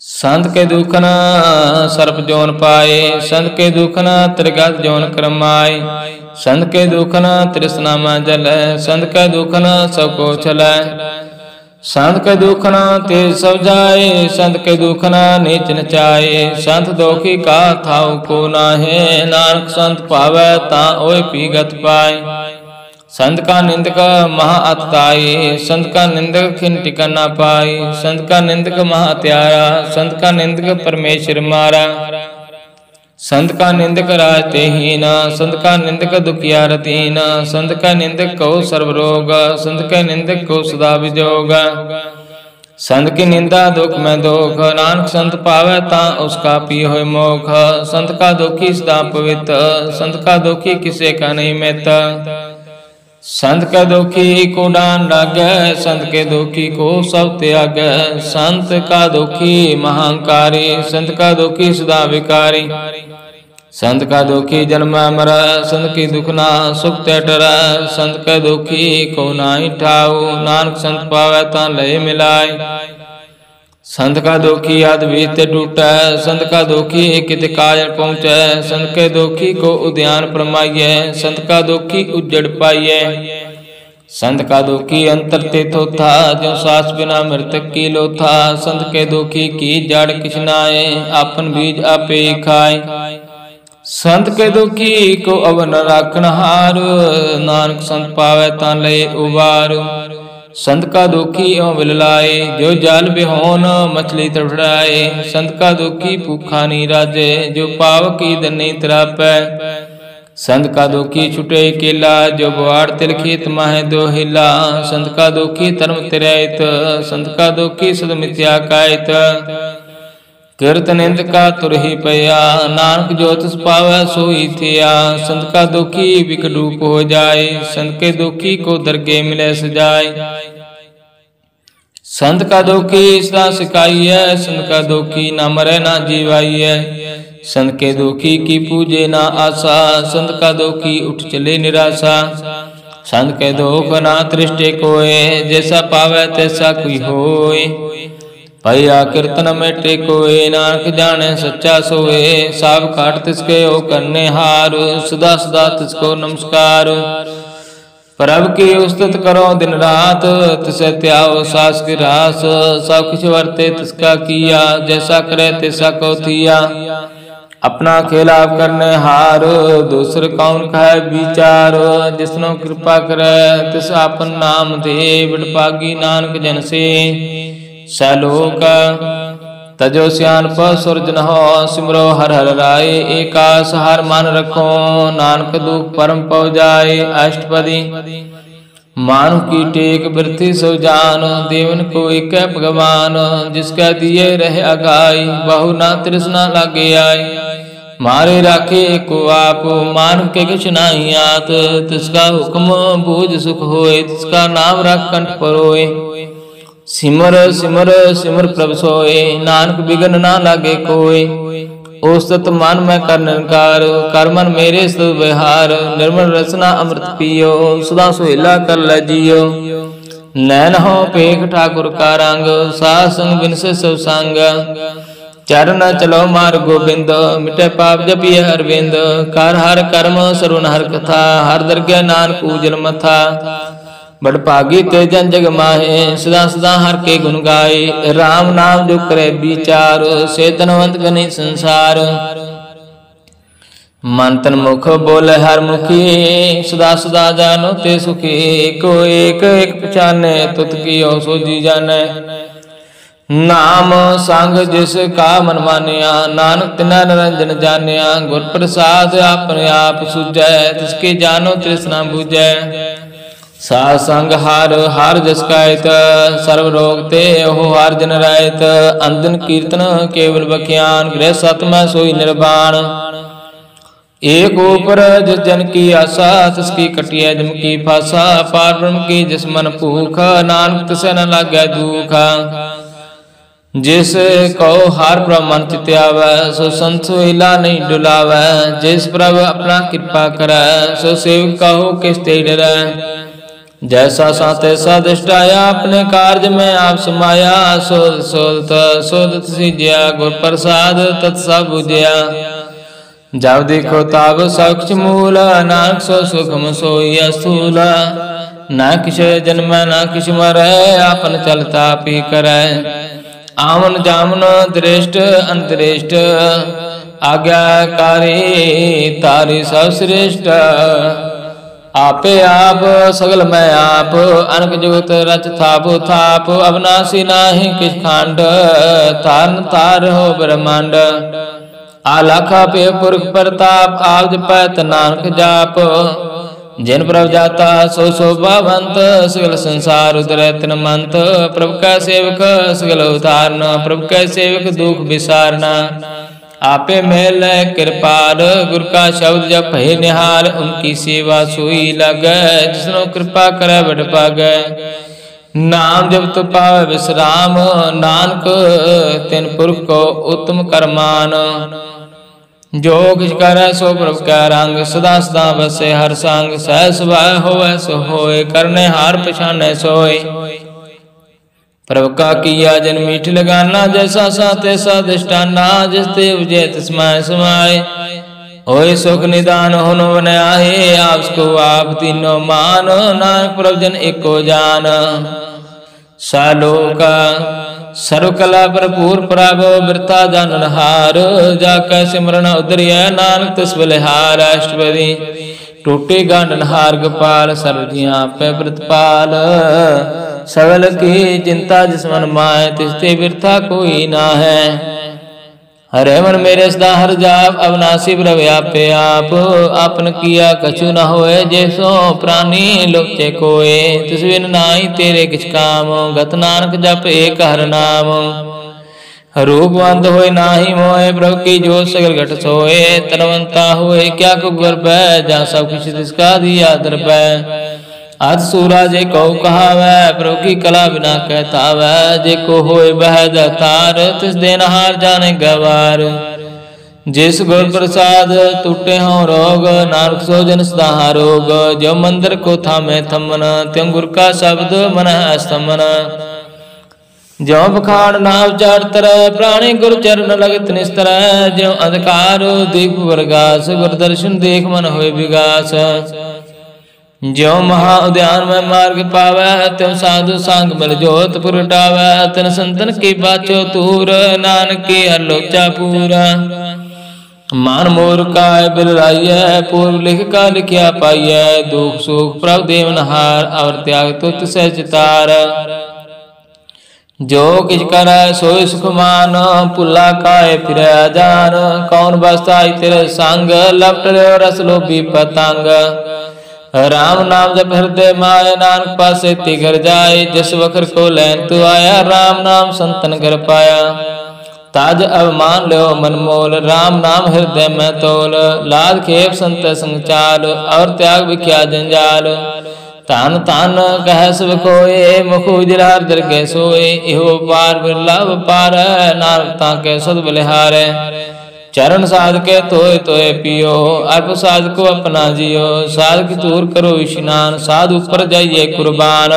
संत के दुख न सर्प जोन पाए। संत के दुख न त्रिगत जोन करमाए। संत के दुख न तृष्णा में जलै। संत के दुख न सब को छलै। संत के दुख न तेज सब जाए। संत के दुख न नीच नचाए। संत दोखी का थाऊ को नाहे। नानक संत पावै ता ओय पीगत पाए। संत का निंदक महा अतताई। संत का निंदक खिन टिकन ना पाई। संत का निंदक महा त्यारा। संत का निंदक परमेश्वर मारा। संत का निंदक राजते हीना। संत का निंदक दुखिया रतीना। संत का निंदक को सर्वरोग। संत के निंदक को सदा विजोग। संत की निंदा दुख में दोख। नानक संत पावे ता उसका पी होय मोख। संत का दुखी सदा पवित्र। संत का दुखी किसे का नहीं मित। संत के दुखी को डान लागे। संत के दुखी को सब त्यागे। संत का दुखी महांकारी। संत का दुखी सदा विकारी। संत का दुखी जन्म मरै। संत की दुख ना सुख ते डरै। संत के दुखी को नाहि ठाऊ। नानक संत पावै ता लय मिलाय। संत का दुखी अद्भुत टूटै। संत का दुखी कित काज पहुँचै। संत के दुखी को उद्यान परमाइए। संत का दुखी उज्जड़ पाइए। संत का दुखी अंतर ते थोथा। जो सास बिना मृतक की लोथा। संत के दुखी की जड़ किछ नाए। आपन बीज आपे खाए। संत के दुखी को अवन राखन हार। नानक संत पावै ता लय उबार। संत का दुखी एवं विललाए। जो जाल बिहोन मछली तड़फड़ाए। संत का दुखी भूखा नहीं राजे। जो पावक की दनी तरापै। संत का दुखी छुटे केला। जो बुआड़ तिल खेत माहे दो हिला। संत का दुखी धर्म तिरैत। संत का दुखी सद मिथ्या कायत। कीर्त निंद का तुर ही पया। नानक जो तिस पावै सोई थिया। संत का दुखी विकरूप हो जाए। संत के दुखी को दरगे मिले सजाए। संत का दुखी सदा सिखाइए। संत का दुखी ना मरे ना जीवाइए। संत के दुखी की पूजे ना आशा। संत का दुखी उठ चले निराशा। संत के दुख ना तृष्टे कोय। जैसा पावै तैसा कोई होय। भैया कीर्तन में टेकोए। नानक जाने सच्चा सोए। साब काट तिसके ओ करने हार। सदा सदा तिसको नमस्कार। प्रभ की उस्तुत करो दिन रात। तिसे त्याओ सास की रास। सब कुछ वर्ते तिसका किया। जैसा करे तैसा को थिया। अपना खेला करने हार। दूसर कौन कहे विचार। जिसनो कृपा करे तिस आपन नाम दे। बिडपागी नानक जन से सलोक तजो सियान पर सूरज न हो। सिमरो हर हर राय। एकास हर मान रखो। नानक दुख परम पव जाए। अष्टपदी मानु की टेक वृथि सो जान। देवन को एक भगवान। जिसका दिए रहे अगाई। बहु ना तृष्णा लागे आए। मारे राखे को आप। मान के किछ नाही आत। तिसका हुक्म बूझ सुख होए। तिसका नाम रख कंठ परोए। सिमर सिमर सिमर प्रभ सोए। नानक बिगन ना लागे कोय। ओसत मन में कर निरंकार। कर मन मेरे सद विहार। निर्मल रसना अमृत पियो। सदा सुहेला कर लै जियो। नैन हो पेख ठाकुर का रंग। साध संग बिन से सब संग। चरण चलो मार गोबिंद। मिटे पाप जपिय अरविंद। कर हर कर्म सरुन हर कथा। हर दरगह नानक पूजन मथा। बड़ भागी ते जन जग माहे, सदा सदा हर के गुण गाए। राम नाम जो करे विचार, से धनवंत गनी संसार। मन तन मुख बोले हर मुखी, सदा सदा जानो ते सुखी। को एक एक पहचाने, तुत की सो जी जाने। नाम संग जिस का मन मानिया, नानक तिना निरंजन जानिया। गुर प्रसाद अपने आप सुझै, तिसके जानो तृष्णा बुझै। साध संग हार हार जस कायत, सर्व रोग ते हो हार जन रायत। अंजन कीर्तन केवल बख्यान, गृह सत में सोई निर्वाण। एक ऊपर जिस जन की आशा, तिसकी कटिया जम की फासा। पार ब्रह्म की जिस मन भूख, नानक तिसे न लागै दुख। जिस कहो हार प्रभु मन चित आवै, सो संत सोहिला नहीं डुलावै। जिस प्रभु अपना कृपा करै, सो सेवक कहो किस ते डरै। जैसा सा तैसा दृष्टाया, अपने कार्य में आप समाया। सोध सोधत सोधत सीजया, गुर प्रसाद तत् सब बुझया। जब देखो तब सक्ष मूल, नानक सो सुखम सोई स्थूल। न किस जन्म न किस मरै, आपन चलता पी करै। आमन जामन दृष्ट अंतरिष्ट, आज्ञाकारी तारी सब श्रेष्ठ। आपे आप सगल मैं आप, अनक जुगत रच थाप थाप। अविनाशी नाही किस खांड, तारन तार हो ब्रह्मांड। आलाखा पे पुरख प्रताप, आप जपैत नानक जाप। जिन प्रभ जाता सो शोभावंत, सगल संसार उतरै तिन मंत। प्रभु का सेवक सगल उतारना, प्रभु का सेवक दुख विसारना। आपे मेल कृपाल, गुरु का शब्द जप है निहाल। उनकी सेवा सोई लगै, जिसनो कृपा करे बड़ पागै। नाम जब तो पावे विश्राम, नानक तिन पुरख को उत्तम करमान। जो किछ करे सो प्रभु का रंग, सदा सदा बसे हर संग। सहज स्वभाव होवे सो होए, करने हार पछाने सोए। प्रभु का किया जन मीठ लगाना, जैसा सा तैसा दृष्टाना। जिस ते उपजे तिसमाय समाए, होए सुख निदान होनो बन आए। आपको आप तीनों मान, नानक प्रभु जन एको जान। सालोका सर्वकला भरपूर प्रभु, बिरता जानन हार। जाकै सिमरन उदरिया, नानक तिस बलिहार। अष्टपदी टूटे गांडन हार गोपाल, सर्वजियां पे प्रतिपाल। सगल की चिंता जिस मन माय, तिसते बिरथा कोई ना है। हरे मन मेरे सदा हर जाप, अविनाशी प्रभु आपे आप। आपन किया कछु न होए, जैसो प्राणी लोचे कोय। तिस बिन नाई तेरे किछ काम, गत नानक जप एक हर नाम। रूपवंत होए नाही मोए, प्रभु की जो सगल घट सोए। तनवंता होए क्या को गर्भ, जहाँ सब कुछ तिसका दिया दरपै। आज सूरा जे कहो कहावै, प्रभु की कला बिना कहता वै। जे को होए बह दातार, तिस देनहार जाने गवार। जिस गुर प्रसाद टूटे हों रोग, नानक सो जन सदा रोग। जो मंदिर को थामे थमन, त्यों गुर का शब्द मन स्तमन। ज्यों बखान नाव चार तरह, प्राणी गुरु चरण लगत निस्तर। ज्यों अंधकार दीप प्रकाश, गुर दर्शन देख मन होए विगास। ज्यों महा उद्यान में मार्ग पावै, त्यों साधु सांग बल जोत पुरटावै। तन संतन की बाचो तूर, नानक की हर लोचा पूरा। मान मोर काय बिलराइय, पूर्व लिख का लिखिया पाइय। दुख सुख प्रभु देवनहार, और त्याग तुत से चितार। जो किछ कर सोई सुख मान, पुला काय फिर जान। कौन बसताई तेरे संग, लपट रे रस लोभी पतंग। राम नाम जप हृदय माय, नानक पासे तिघर जाए। जिस वखर को लैन तू आया, राम नाम संतन कर पाया। ताज अवमान लो मन मोल, राम नाम हृदय में तोल। लाद खेप संत संग चाल, और त्याग विख्या जंजाल। तान तान कह सब कोय, मुख उजला दरगे सोए। इहो पार बिरला पार, नानक ताके सद बलिहारे। चरण साध के तोय तोय पियो, अर्प साध को अपना जियो। साध की दूर करो स्नान, साध ऊपर जाइए कुर्बान।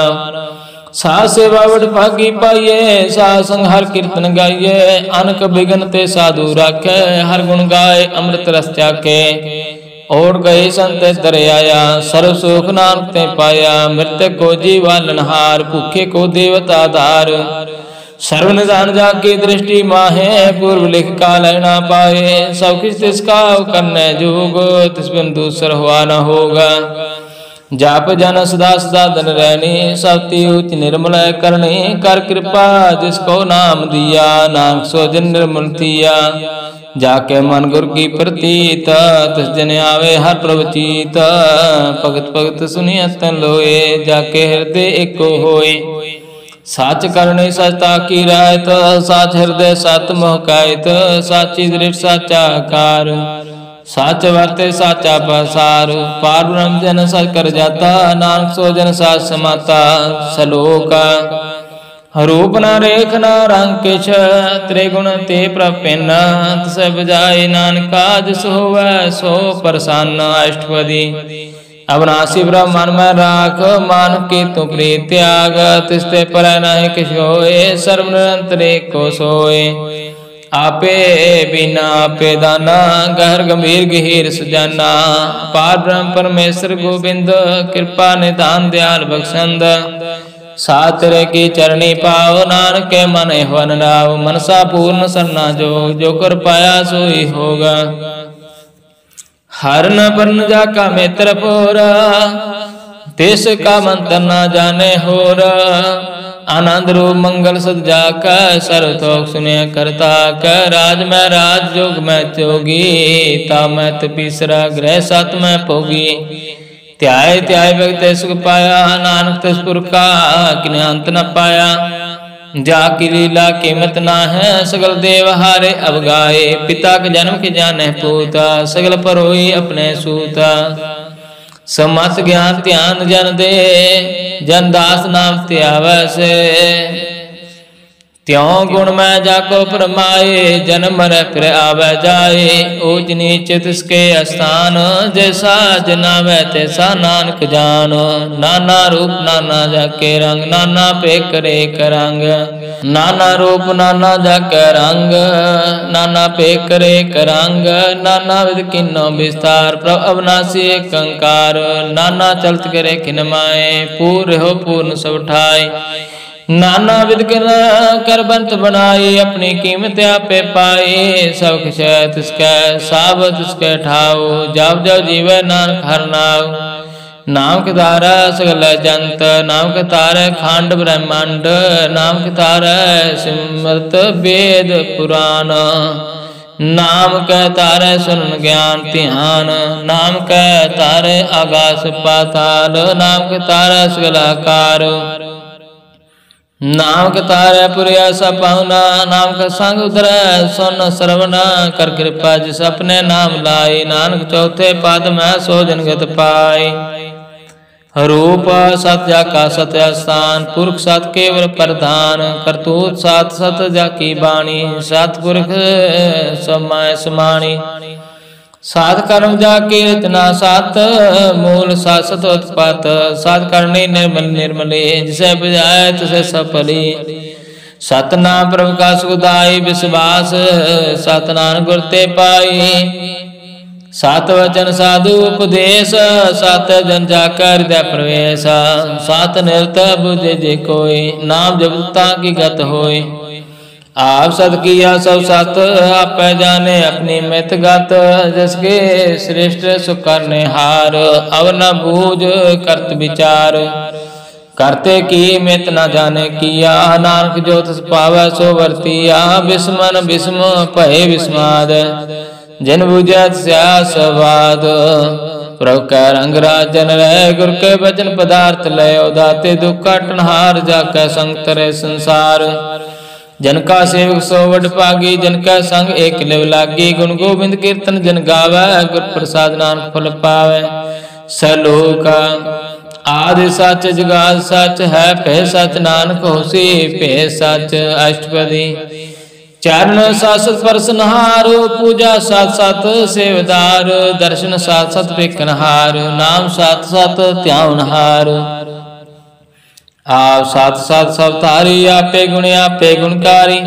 साध सेवा बड़ भागी पाइये, साध संग हर कीर्तन गाइये। अनक बिघन ते साधु राखे, हर गुण गाय अमृत रस त्याके। ओढ़ गए संत दरियाया, सर्व सुख नानक ते पाया। मृतक को जीवालनहार, भूखे को देवता धार। सर्व निधान जाके दृष्टि माहे, पूर्व लिख काल न पाए। सब किस तिसका करने जोग, तिस बिन दूसर हुआ न होगा। जाप जन सदा सदा धन रहनी, सती उच्च निर्मल करनी। कर कृपा जिसको नाम दिया, नानक सो जन निर्मल थिया। जाके मन गुर की प्रतीत, तिस जन आवे हर प्रवचीत। भगत भगत सुनियत लोए, जाके हृदय एको होए। साच करने सचता की रायत, साच हृदय सत मोह कायत। साची दृढ़ साचा कार, साच वर्ते साचा पसार। पार ब्रह्म जन सच कर जाता, नानक सो जन साच समाता। सलोका रूप न रेख न रंग किछ, त्रिगुण ते प्रपिन। तिस बजाय नानका जिस होवै सो प्रसन्न। अष्टपदी अविनाशी ब्रह्म मन में राख, मान के तु प्रीत त्याग। तिसते पर नहीं किछ होए, सर्व निरंतर एको सोए। आपे बिना आपे दाना, गहर गंभीर गहीर सुजाना। पार ब्रह्म परमेश्वर गोविंद, कृपा निधान दयाल बख्शंद। सातरे की चरणी पाओ, नानक के मन हवन राव। मनसा पूर्ण सरना जो कर पाया सोई होगा। हर न बरन जाका मित्र पोरा, तिस का मंत्र न जाने होरा। आनंद रूप मंगल सद जाका, सर्वतोक सुने करता कर। राज में राज, जोग में जोगी, ता मैं तपीसरा ग्रह सत में भोगी। त्याय त्याय भगत सुख पाया, नानक तिस पुरखा किने अंत न पाया। जाकी लीला कीमत ना है, सगल देव हारे अब गाए। पिता के जन्म के जाने पूता, सगल परोई अपने सूता। समस्त ज्ञान ध्यान जन दे, जन दास नाम त्यावै से। त्यों गुण में जाको परमाए, जन्म मरे फिर आवे जाए। ऊंच नीच तिसके स्थान, जैसा जनावे तैसा नानक जान। नाना रूप नाना जाके रंग, नाना पे करे करंग। नाना रूप नाना जाके रंग, नाना पे करे करंग। नाना विध किन्नो विस्तार, प्रभ अविनाशी कंकार। नाना चलत करे किन माए, पूर्ण हो पूर्ण सब ठाए। नाना विध कर बंत बनाई, अपनी कीमत आपे पाई। सब कुछ तिसके साब तिसके ठाओ, जब जब जीवे नानक हर नाव। नाम के तारा सगल जंत, नाम के तारे खांड ब्रह्मांड। नाम के तारे सिमरत वेद पुराण। नाम के तारे सुन ज्ञान ध्यान। नाम के तारे आकाश पाताल। नाम के तारे सगल आकार। नाम के तारे पुरिया सब पाहुना, नाम का संग उधर सुन श्रवण। कर कृपा जिस अपने नाम लाई, नानक चौथे पद में सो जनगत पाई। रूप सत जाका सत्य स्थान, पुरख सत केवल प्रधान। करतूत सात सत जाकी बाणी, सतपुरख समाय समाणी। सात कर्म जाके रचना सात, मूल सात सत उत्पात। सात करनी निर्मल निर्मली, जिसे बजाय तुसे सफली। सतनाम प्रभु का सुखदाई विश्वास, सतनाम गुर ते पाई। सात वचन साधु उपदेश, सात जन जाकर हृदय प्रवेश। सात निरत बुझे जे कोई, नाम जपता की गत होय। आप सत किया सब सत, आप जाने अपनी मित गत। जिसके श्रेष्ठ सुख करने हार, अब न बूझ करत विचार। करते की मित न जाने किया, नानक जो तिस पावै सो वर्तिया। विस्मन विस्म भय विस्माद, जिन बुझत स्यासवाद। प्रभु कै रंग राजन रह, गुर के वचन पदार्थ लयो। दाते दुख कटनहार, जाकै संग तरे संसार। जनका सेवक सो वड पागी, जनका संग एक लिव लागी। गुण गोविंद कीर्तन जन गावै, गुर प्रसाद नानक फल पावै। सलोका आदि सच जुगाद सच है, भय सच नानक होसी भय सच। अष्टपदी चरण सात सत परसनहार, पूजा सात सत सेवदार। दर्शन सात सत पेखनहार, नाम सात सत त्यावनहार। आप सात सात सब तारी, आपे गुण आपे गुणकारी।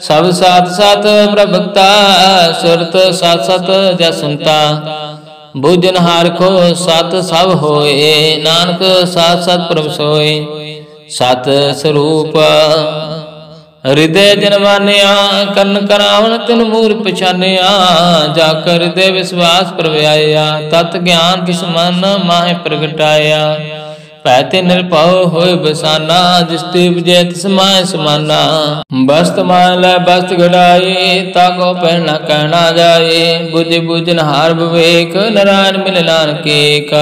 सब सात सात प्रभुता, सुरत सात सत जसुनता। ਬੂਝਨਹਾਰ ਕੋ ਸਤ ਸਭ ਹੋਏ, ਨਾਨਕ ਸਾਥ ਸਤ ਪ੍ਰਭ सोए। सत स्वरूप हृदय जन मानिया, कर्ण करावन तिन मूर पछानिया। जाकर हृदय विश्वास प्रव्याया, तत् ज्ञान तिस मन माहे प्रगटाया। पैते निरभव होय बसाना, जिसते विजय तिस माहे समाना। बस्त मान लै बस्त गड़ाए, ताको पहना कहना जाए। बुझ बुझनहार विवेक, नारायण मिल नानक एक।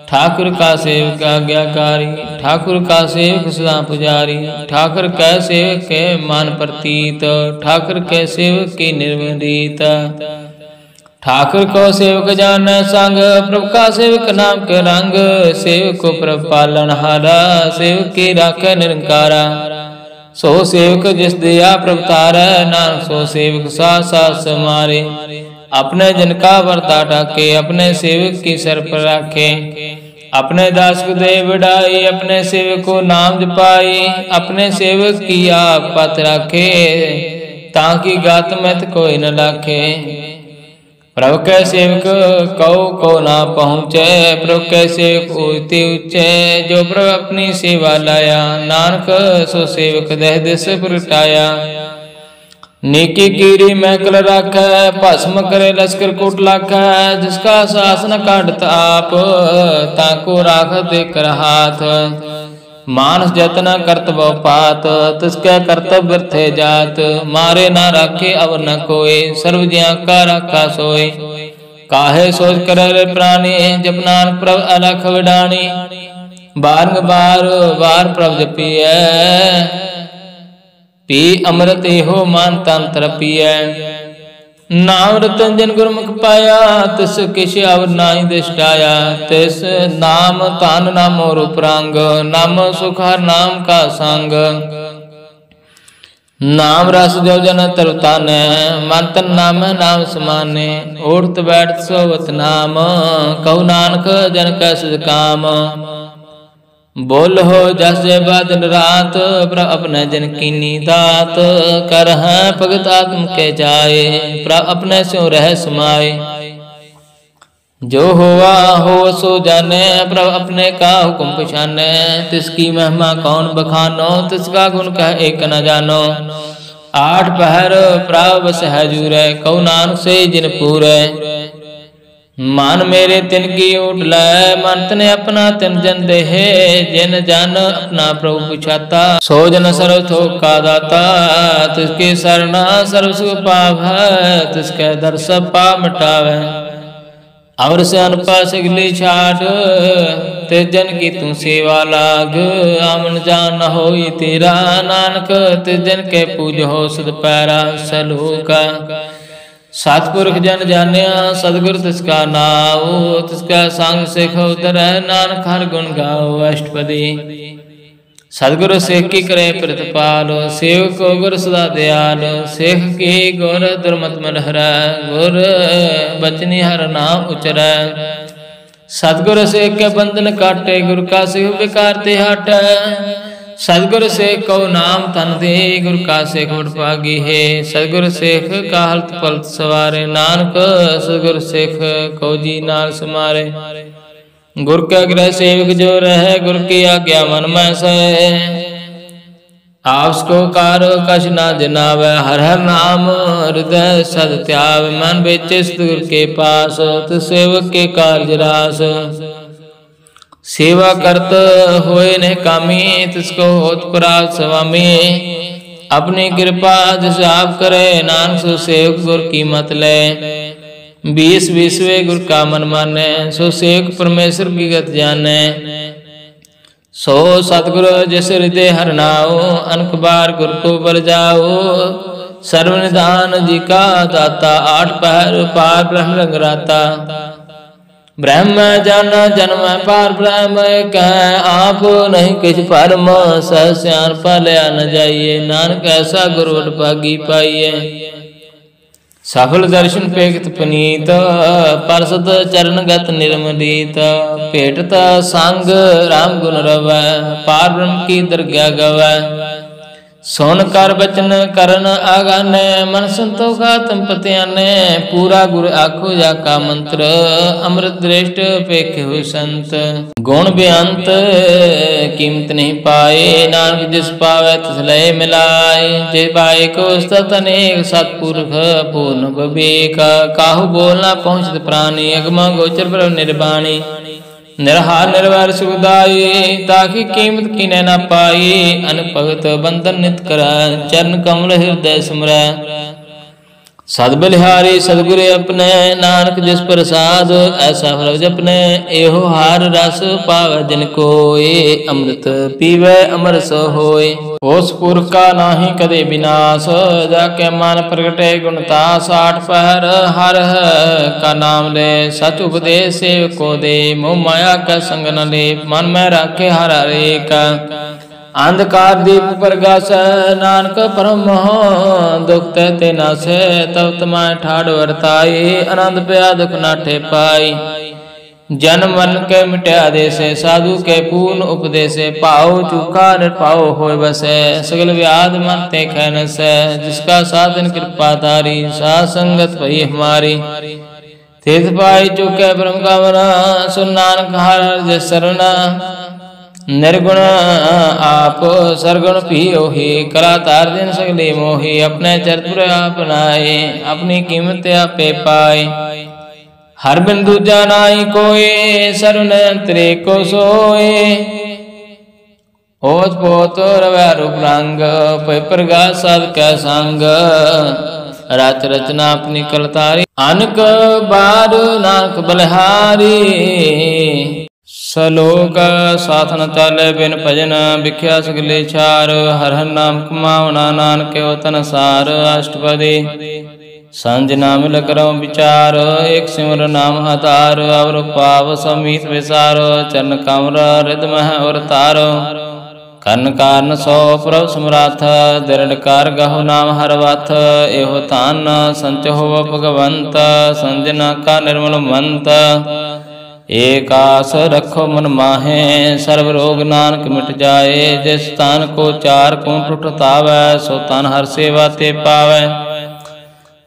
ठाकुर का सेवक आज्ञाकारी, ठाकुर का सेवक सदा पुजारी। ठाकुर कै सेवक के मान प्रतीत, ठाकुर के सेवक की निर्वरीत। ठाकुर को सेवक जान संग, प्रभु का सेवक नाम के रंग। सेवक को प्रभु पालन हारा, सेवक की राखे निरंकारा। सो सेवक जिस दिया प्रभु तारै, नानक सो सेवक साथ साथ समारे। अपने जन का वर्ता टाके, अपने सेवक की सर पर राखे। अपने दास को दे बढ़ाई, अपने सेवक को नाम जपाई। अपने सेवक की आप पत राखे, ताकि गात मत कोई न लाखे। प्रभु के सेवक को ना पहुँचे, प्रभु के सेवक ऊंचे ऊंचे। जो प्रभु अपनी सेवा लाया, नानक सो सेवक देह दिस प्रगटाया। नीकी कीरी मैकल राखै, भस्म करे लश्कर कोट लाखै। जिसका शासन काटत आप, ताको राखत कर हाथ। मानस जतन करत बहु पात, तिसके कर्तव्य व्यर्थे जात। मारे ना राखे अब न कोय, सर्व ज्ञा का राखा सोय। काहे सोच करे प्राणी, जप नानक प्रभु अलख विडाणी। बारंग बार प्रभु जपिए, पी अमृत हो मान तन तरपिए। नाम रतन जन गुरमुख पाया, तिस किछ अवर नाहि दिष्टाया। तिस नाम तान नामो रूपरांग, नाम सुखार नाम का संग। नाम रस जो जन तरताने, मन तन नाम नाम समाने। उठत बैठत सोवत नाम, कहु नानक जन कै सिद्ध काम। बोल हो जस बादल रात, प्रभु अपने जन कीनी दात। कर है भगत आत्म के जाए, प्रभु अपने स्यों रह समाए। जो हुआ हो सो जाने, प्रभु अपने का हुक्म पछाने। तिसकी महिमा कौन बखानो, तिसका गुण कह एक न जानो। आठ पहर प्रभु बस है जूरे, कहु नानक से जिन पूरे। मान मेरे तिन की ऊट लै, मन तने अपना तिन जन देहे। जिन जन अपना प्रभु पुछाता, सो जन सर्व थोक का दाता। तिसके सरना सर्व सुख पावै, तिसके दर सब पाप मिटावै। अवर से अनपा सगली छाट, तिस जन की तू सेवा लाग। आमन जान न होई तेरा, नानक तिस जन के पूज हो सद पैरा। सलोका सतपुरख जन जानिया, सदगुरु तिसका नाम। तिसका संग सिख उतर, नानक हर गुण गाओ अष्टपदी। सदगुरु सिख की करे प्रतिपाल, सेवक को गुर सदा दयाल। सिख की गुर दुर्मत मन हरै, गुर बचनी हर नाम उचरै। सदगुरु सिख के बंधन काटे, गुरु का सिख विकार ते हटै। सदगुरु सिख को नाम तन दे, गुरु का सिख उठ पागी है। सदगुरु सिख का हलत पलत सवारे, नानक सदगुरु सिख को जी नाल समारे। गुरु के ग्रह सेवक जो रहे, गुरु की आज्ञा मन में सहे। आपस को कार कछ ना जनावे, हर हर नाम हृदय सद त्याव। मन बेचे सदगुरु के पास, तो सेवक के कार्य रास। सेवा करत होए ने कामी, तिसको होत पराग स्वामी। अपनी कृपा जिस आप करे, नानक सो सेवक गुर की मत ले। 20 गुर का मन माने, सो सेवक परमेश्वर की गत जाने। सो सतगुरु जिस हृदय हर नाओ, अनक बार गुर को बर जाओ। सर्वनिधान जी का दाता, 8 पहर पार ब्रह्म रंगराता। ब्रह्म जन जन्म पार ब्रह्म कह, आप नहीं किछ परम। सह स्यान पालिया न जाइए, नानक ऐसा गुरु भागी पाइए। सफल दर्शन पेखत पनीत, परसत चरण गत निर्मलीत। भेटत संग राम गुण रवै, पार ब्रह्म की दरगाह गवै। सुन कर बचन करन आगाने मन संतोखा तम पतियाने पूरा गुर आखो जाका मंत्र अमृत दृष्ट पेखे हुए संत गुण बेअंत कीमत नहीं पाए नानक जिस पावे तिस लय मिलाए जे पाए को सत अनेक सतपुरख पूर्ण विवेक काहू बोलना पहुँचत प्राणी अगमा गोचर पर निर्वाणी निरहार निर्वैर सुखदाई ताकि कीमत कीने न पाई अनभगत बंधन नित करै चरण कमल हृदय सिमरै सद बलिहारी सदगुरु अपने नानक जिस प्रसाद ऐसा फल जपने एहो हार रस पावै जिन कोय अमृत पीवै अमर सो होय उस पुर का नाही कदे विनाश जाके मान प्रगटे गुणतास आठ पहर हर का नाम ले सच उपदेश सेवक को दे मोह माया का संग न ले मन में राखे हर एक अंधकार दीप प्रगास नानक परम दुख ते नासे तब तमाय ठाड़ वर्ताई आनंद पया दुख नाठे पाई जन मन के मिट्या देसे साधु के पूर्ण उपदेशे पाओ चूका निर्पाओ होय बसे सगल व्याध मन ते खैन से जिसका साधन कृपा तारी साध संगत भई हमारी तीर्थ पाई चुके ब्रह्म का मना सुन नानक हर जस सरना निर्गुण आप सरगुण पियो ही कला तार दिन सगले मोही अपने चरित्र अपनाए अपनी कीमत आपे पाए हर बिंदु जानाई कोई सरन अंतरे को सोए ओत पोत रवै रूप रंग पै प्रगास साध कै संग रच रचना अपनी कलतारी अनक बार नानक बलिहारी सलोक साथन तल बिन भजन बिख्या सगले चार हर हर नाम कमावना नानक तन सार अष्टपदी संज नाम करो विचार एक सिमर नाम आधार और पाव समीत विसार चरण कमर हृदय मह और तार कर्ण कारण सौ प्रभ समराथ दृढ़कार गहो नाम हर वथ एहो तान संच हो भगवंत संजना का निर्मल मंत एक आस रखो मन माहे सर्व रोग नानक मिट जाए जिस स्थान को चार कुंठ उठतावै सो तन हर सेवा ते पावै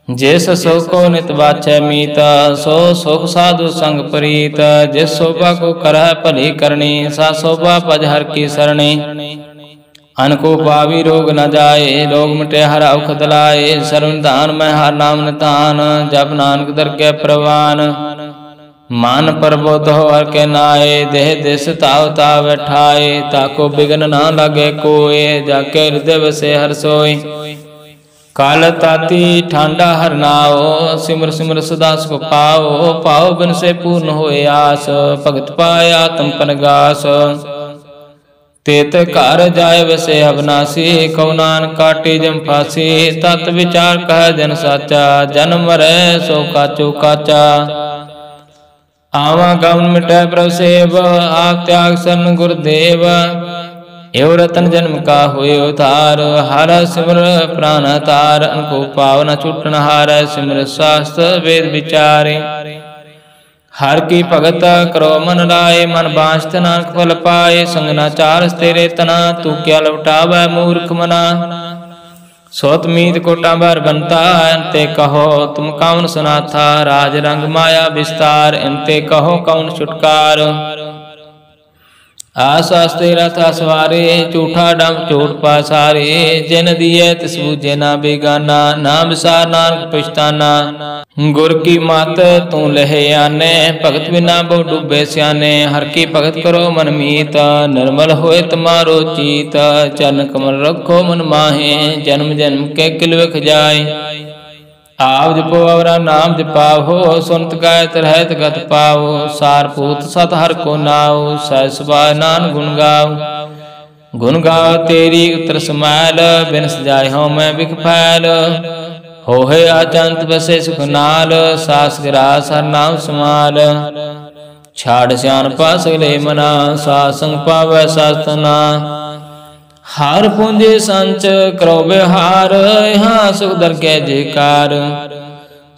जिस सुख को नित बाछै मीत सो सुख साधु संग प्रीत जिस शोभा को करह भली करनी सा शोभा पज हर की सरणी अन को पावी रोग न जाए रोग मिटे हर औखद लाए सर्व दान में हर नाम नितान जब नानक दरगह प्रवान मान प्रबोध हो हर के नाए देह दिस ताव ताव बैठाए ताको बिघन ना लगे कोय जाके हृदय बसे हर सोई काल ताती ठांडा हर नाओ सिमर सिमर सदा सुख पाओ पाओ बिन से पूर्ण होए आस भगत पाए आत्म पनगास तेत कार जाय वसे अविनाशी कौनान काटे जम फांसी तत् विचार कह जन साचा जन्म मरै सो काचो काचा आवागमन मिटै प्रभु सेव आप त्याग शरण गुरुदेव एव रतन जन्म का हुए उतार हर सिमर प्राण तार अनको पावन छुटन हार सिमर शास्त्र वेद विचारे हर की भगत करो मन लाए मन बांछत नानक फल पाए संग न चार तेरे तना तू क्या लौटावै मूर्ख मना सोत मीत कोटा बार बनता इनते कहो तुम कौन सुनाथा राज रंग माया विस्तार इनते कहो कौन छुटकार आसास तेरा था सवारे झूठा डम झूठ पासारे जिन दिए तिस बूझे ना बेगाना ना विसार नानक पछताना गुर की मात तू लहे आने भगत बिना बहु डूबे स्याने हर की भगत करो मन मीत निर्मल होए तुम्हारो चीत चरण कमल रखो मन माहे जन्म जन्म के किलवख जाए आप जपो अवरा नाम जपाओ सुनत गायत रहत गत पाओ सार पूत सत हर को नाओ सह सुभाय नान गुण गुण गाओ तेरी उतर समायल बिन सजाय हो मैं बिख फैल होहे अचंत बसे सुख नाल सास गिरास हर नाम समाल छाड़ स्यान पास ले मना सासंग पावै सास्तना हार पूंजे संच करो व्यवहार यहाँ सुख दरगह जयकार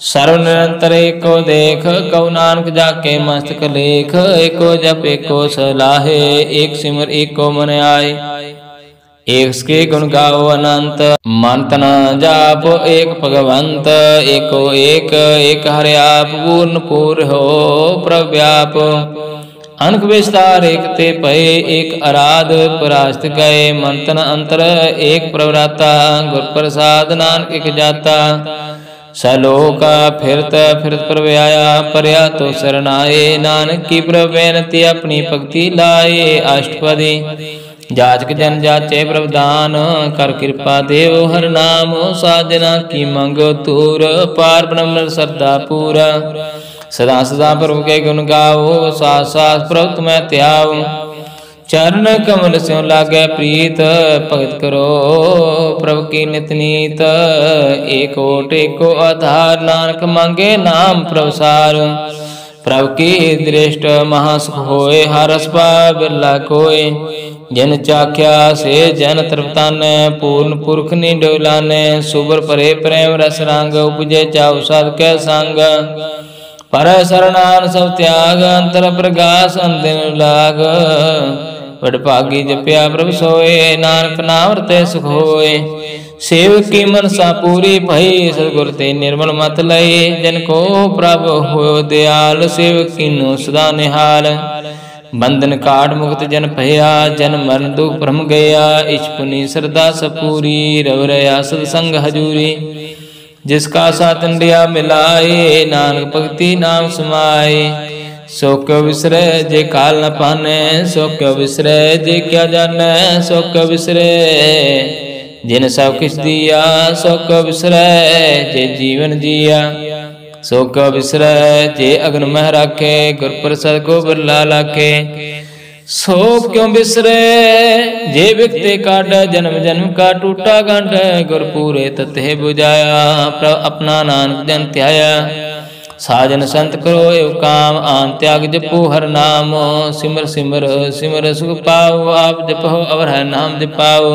सर्व निरंतर एको देख कौ नानक जाके मस्तक लेख एको जप एको सलाहे एक सिमर एको मन आए एक के गुण गाओ अनंत, मन तन जाप एक भगवंत। एको एक एक हरि आप, पूर्ण पूर हो प्रभ व्याप। अनक विस्तार एक ते पए, एक आराध परास्त गए। मन तन अंतर एक प्रवराता, गुर प्रसाद नानक एक जाता। सलोका फिरत फिरत प्रभ आया, परया तो शरणाए। नानक की प्रभ बेनती, अपनी भक्ति लाए। अष्टपदी जाचक जन जाचे प्रभदान, कर कृपा देव हर नाम। साजना की मंगो तूर, पार ब्रह्म श्रद्धा पूरा। सदा सदा प्रभु के गुण गाओ, साथ साथ प्रभु तुम्हें त्याओ। चरण कमल स्यों लागे प्रीत, भगत करो प्रभु की नित नीत। एक ओट एको आधार, नानक मांगे नाम प्रभुसार। प्रभु की दृष्ट महासुख होए, हरस पाए बिरला कोय। जिन चाख्या से जन तृप्ताने, पूर्ण पुरख नी डोलाने। सुबर परे प्रेम रस रंग, उपजे चाउ साध के संग। पर शरणान सब त्याग, अंतर प्रगास अंदिन लाग। बड़ भागी जप्या प्रभु सोए, नानक नाम रते सुख होए। सेवक की मनसा पूरी भई, सतगुर ते निर्मल मत लय। जन को प्रभु हो दयाल, सेवक कीनो सदा निहाल। बंधन काट मुक्त जन भया, जन मरण दुख भ्रम गया। इछ पुनि श्रद्धा सपूरी, रव रया सत्संग हजूरी। जिसका साथ इंडिया मिलाए, नानक भक्ति नाम समाए। सो क्यों विसरे जे काल न पाने, सो क्यों विसरे जे क्या जाने। सो क्यों विसरे जिन सब किछ दिया, सो क्यों विसरे जे जीवन जिया। सो क्यों विसरे जे अग्न मह राखे, गुर प्रसाद को बिरला लाखे। सो क्यों विसरे जे विकते काट, जन्म जन्म का टूटा गंढ। गुर पूरे तत्हे बुझाया, प्रभ अपना नानक जन ध्याया। साजन संत करो एव काम, आन त्याग जपो हर नाम। सिमर सिमर सिमर सुख पाओ, आप जपो अवर हर नाम जपाओ।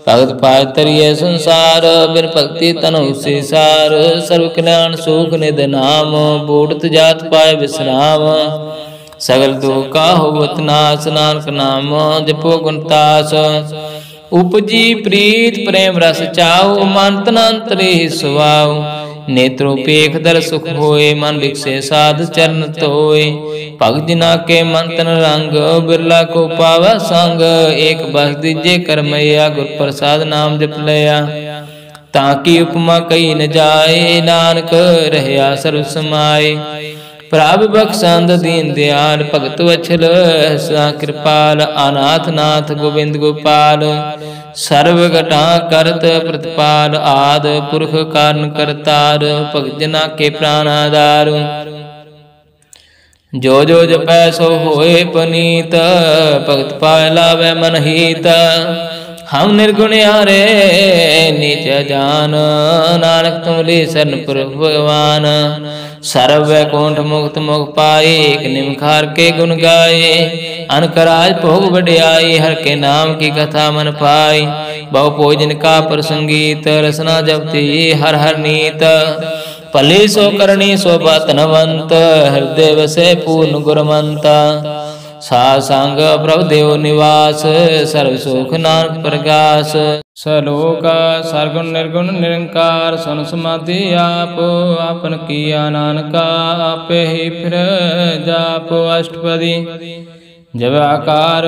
भगत पाए तरिए संसार, बिन भक्ति तनु से सार। सर्व कल्याण सुख निध नाम, बूढ़त जात पाए विश्राम। सगल दुख का होवत नाश, नानक नाम जपो गुणतास। उपजी प्रीत प्रेम रस चाओ, मन तन अंतरे सुवाओ। नेत्रों पेख दर सुख होए, मन विकसे साध चरण तोय। भगत जिना के मन तन रंग, बिरला को पावा संग। एक बस दीजे कर मैया, गुर प्रसाद नाम जप लया। ताकि उपमा कही न जाए, नानक रहया सर्व समाए। प्रभ बख्शंद दीन दयाल, भगत वत्सल सदा कृपाल। अनाथ नाथ गोविंद गोपाल, सर्व घटा करत प्रतिपाल। आद पुरख कारण करतार, भगत जना के प्राण आधार। जो जो जपै सो होए पनीत, भगत पाए लावे मन हित। हम निर्गुण हारे नीच जान, नानक तुमरी शरण प्रभु भगवान। सर्व वैकुंठ मुक्त मुख पाए, एक निमखार के गुण गाए। अनकराज भोग बढ़ियाई, हर के नाम की कथा मन पाई। बहु भोजन का प्रसंगीत, रसना जपती हर हर नीत। भले सो करणी शोभा तनवंत, हृदय वसे पूर्ण गुरमंता। सा संग प्रभु देव निवास, सर्व सुख नानक प्रकाश। सलोका सरगुण निर्गुण निरंकार, सन समाधि आप। आपन किया नानका, आपे ही फिर जाप। अष्टपदी जब आकार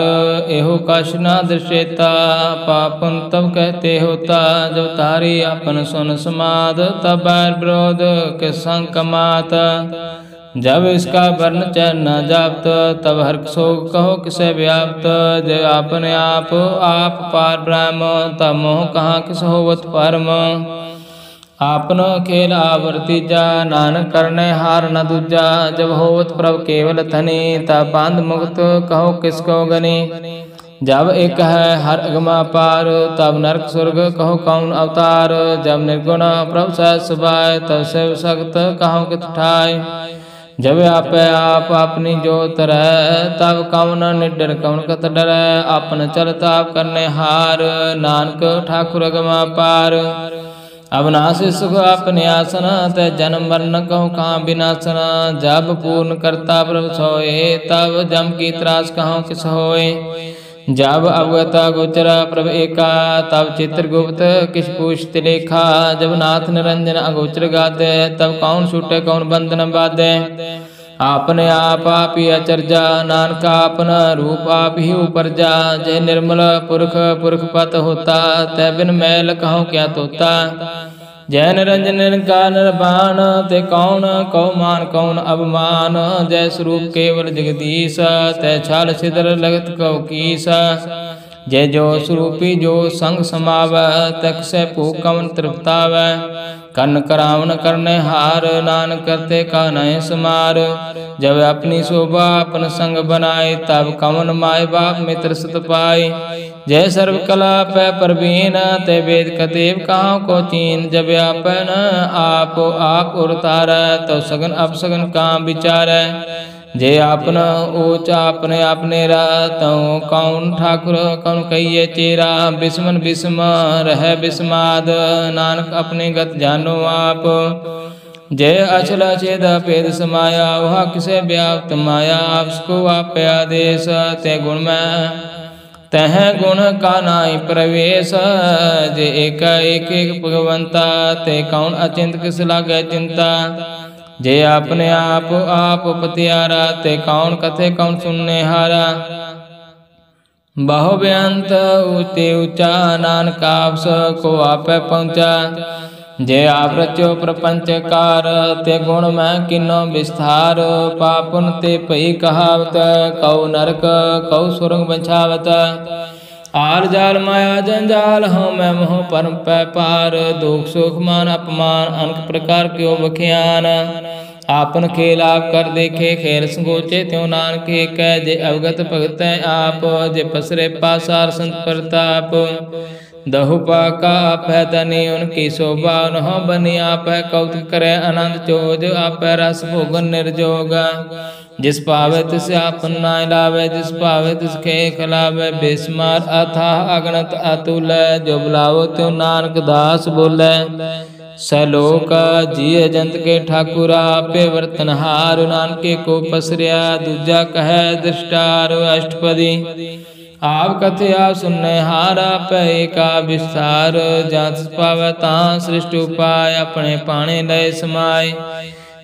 एहो कश न दृश्यता, पापन तब कहते होता। जब तारी अपन सुन समाद, तब बैर विरोध के संग कमात। जब इसका वर्ण चरण न जाप्त, तब हर शोक कहो किसे व्याप्त। जब अपने आप पार ब्रह्म, तब मोह कहाँ किस होवत परम। आपनो खेल आवर्ती जा, नानक करने हार न दूजा। जब होवत प्रभ केवल धनी, तब बांध मुक्त कहो किसको गनी। जब एक है हर अगमा पार, तब नरक स्वर्ग कहो कौन अवतार। जब निर्गुण प्रभु सहज सुभाए, तब शिव सख्त कहो कित ठाय। जब आप अपनी जोत रहे, तब कौन निडर कौन कत डरै। अपन चलता करने हार, नानक ठाकुर अगमा पार। अविनाशी सुख अपने आसन, तय जन्म मरण कहूँ कहाँ विनाशन। जब पूर्ण करता प्रभु सोए, तब जम की त्रास कहाँ किस होए। जब अवगता गोचरा प्रभ एका, तब चित्रगुप्त किछ पूछत लेखा। जब नाथ निरंजन अगोचर गादे, तब कौन छूटे कौन बंधन बाधे। आपने आप ही अचरजा, नानक आपन रूप आप ही उपरजा। जय निर्मल पुरख पुरख पत होता, तै बिन मैल कहूँ क्या तोता। जय निरंजन निरंकार निर्वाण, ते कौन कौ मान कौन अवमान। जय स्वरूप केवल जगदीश, तै छाल छिद्र लगत कौ कीस। जय जो स्वरूपी जो संग समावै, तक से भूख कवन तृप्तावै। कर्ण करावन करने हार, नानक करते का नय समार। जब अपनी शोभा अपन संग बनाए, तब कवन माय बाप मित्र सत पाए। जय सर्व कला पै परवीन, ते वेद कतेव कहाँ को चीन। जब आपन आप उरतारै, तो सगन अपसगन काम विचारै। जे आपन ऊच आपने आपने रा, तऊ कौन ठाकुर कौन कहिए चेरा। बिस्मन बिस्म रह बिस्माद, नानक अपने गत जानो आप। जय अचल अचेत भेद समाया, वह किसे व्याप्त माया। आपको आप आदेश, ते गुण में तह गुण का नाई प्रवेश। जे एक एक भगवंता, ते कौन अचिंत किस लागे चिंता। जे अपने आप पतियारा, ते कौन कथे कौन सुनने हारा। बहु बेअंत ऊंचे ऊंचा, नानक आपस को आप पहुँचा। जे आप रचो प्रपंच कार, ते गुण में किनो विस्तार। पापुन ते पई कहावत, कौ नरक कौ सुरंग बछावत। आल जाल माया जंजाल, हूँ मैं मोह परम पै पार। दुख सुख मान अपमान, अनेक प्रकार क्यों बखियान। आपन खेल आप कर देखे, खेल संगोचे त्यों नानक कह। जे अवगत भगत आप, जे पसरे पासार संत प्रताप। दहु पाका आप है धनी, उनकी शोभा उन्हों बनी। आप है कौतुक करे आनंद चोज, आप है रस भोगन निर्जोग। जिस पावे तिस आपन नाय लावे, जिस पावे तिस खे खिलावे। बेसमार अथाह अगणत अतुल, जो बुलावो त्यों नानक दास बोले। सलोक जिय जंत के ठाकुरा, आपे वर्तनहार। नानके को पसरिया, दूजा कहे दृष्टार। अष्टपदी आप कथया सुनने हारा, पै का विस्तार। जात पावे तां सृष्टि उपाय, अपने पाने लय समाय।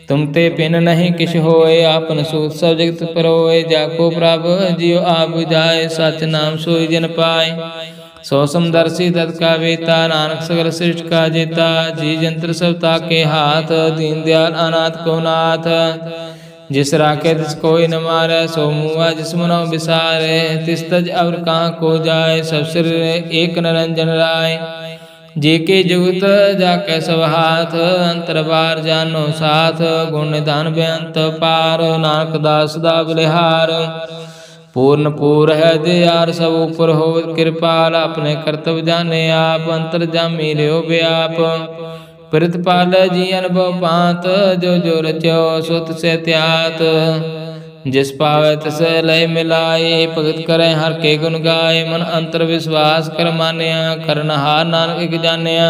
तुम ते पिन नहीं किछ होए, आपन सूत सब जगत परोए। जाको प्रभु जियो आप बुझाए, सच नाम सोई जन पाए। सो समदर्शी तत् का वेता, नानक सगल सृष्टि का जेता। जी जंत्र सब ताके हाथ, दीन दयाल अनाथ को नाथ। जिस राखे तिस कोई न मारे, सो मुआ जिस मनो बिसारे। तिस तज और कहाँ को जाए, सब सिर एक निरंजन राय। जे के जुगत जाके सब हाथ, अंतर बार जानो साथ। गुण निधान बेअंत पार, नानक दास दा बलिहार। पूर्ण पूर है दयार, सब ऊपर हो कृपाल। अपने कर्तव्य जाने आप, अंतर जामी ल्यो व्याप। प्रतिपाल जी अनुभव पात, जो जो रचो सुत से त्यात। जिस पावे तिस लय मिलाए, भगत करे हर के गुण गाए। मन अंतर विश्वास कर मानिया, करनहार नानक एक जानिया।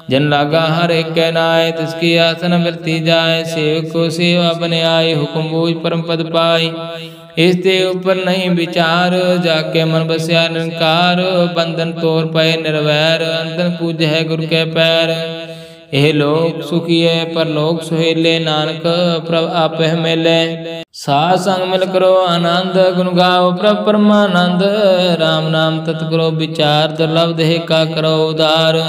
जन लागा हर एक के नाय, तिसकी आसन वृत्ति जाए। सेवक को सेवा बने आए, हुक्म बूझ परम पद पाई। इसते ऊपर नहीं विचार, जाके मन बस्या निरंकार। बंधन तोड़ पाए निर्वैर, अंतन पूज है गुरु के पैर। एह लोक सुखिए पर लोक सुहेले, नानक प्रभ आप मेले। साध संग मिल करो आनंद, गुण गाओ प्रभ परमानंद। राम नाम तत् करो विचार, दुर्लभ देह का करो उदार।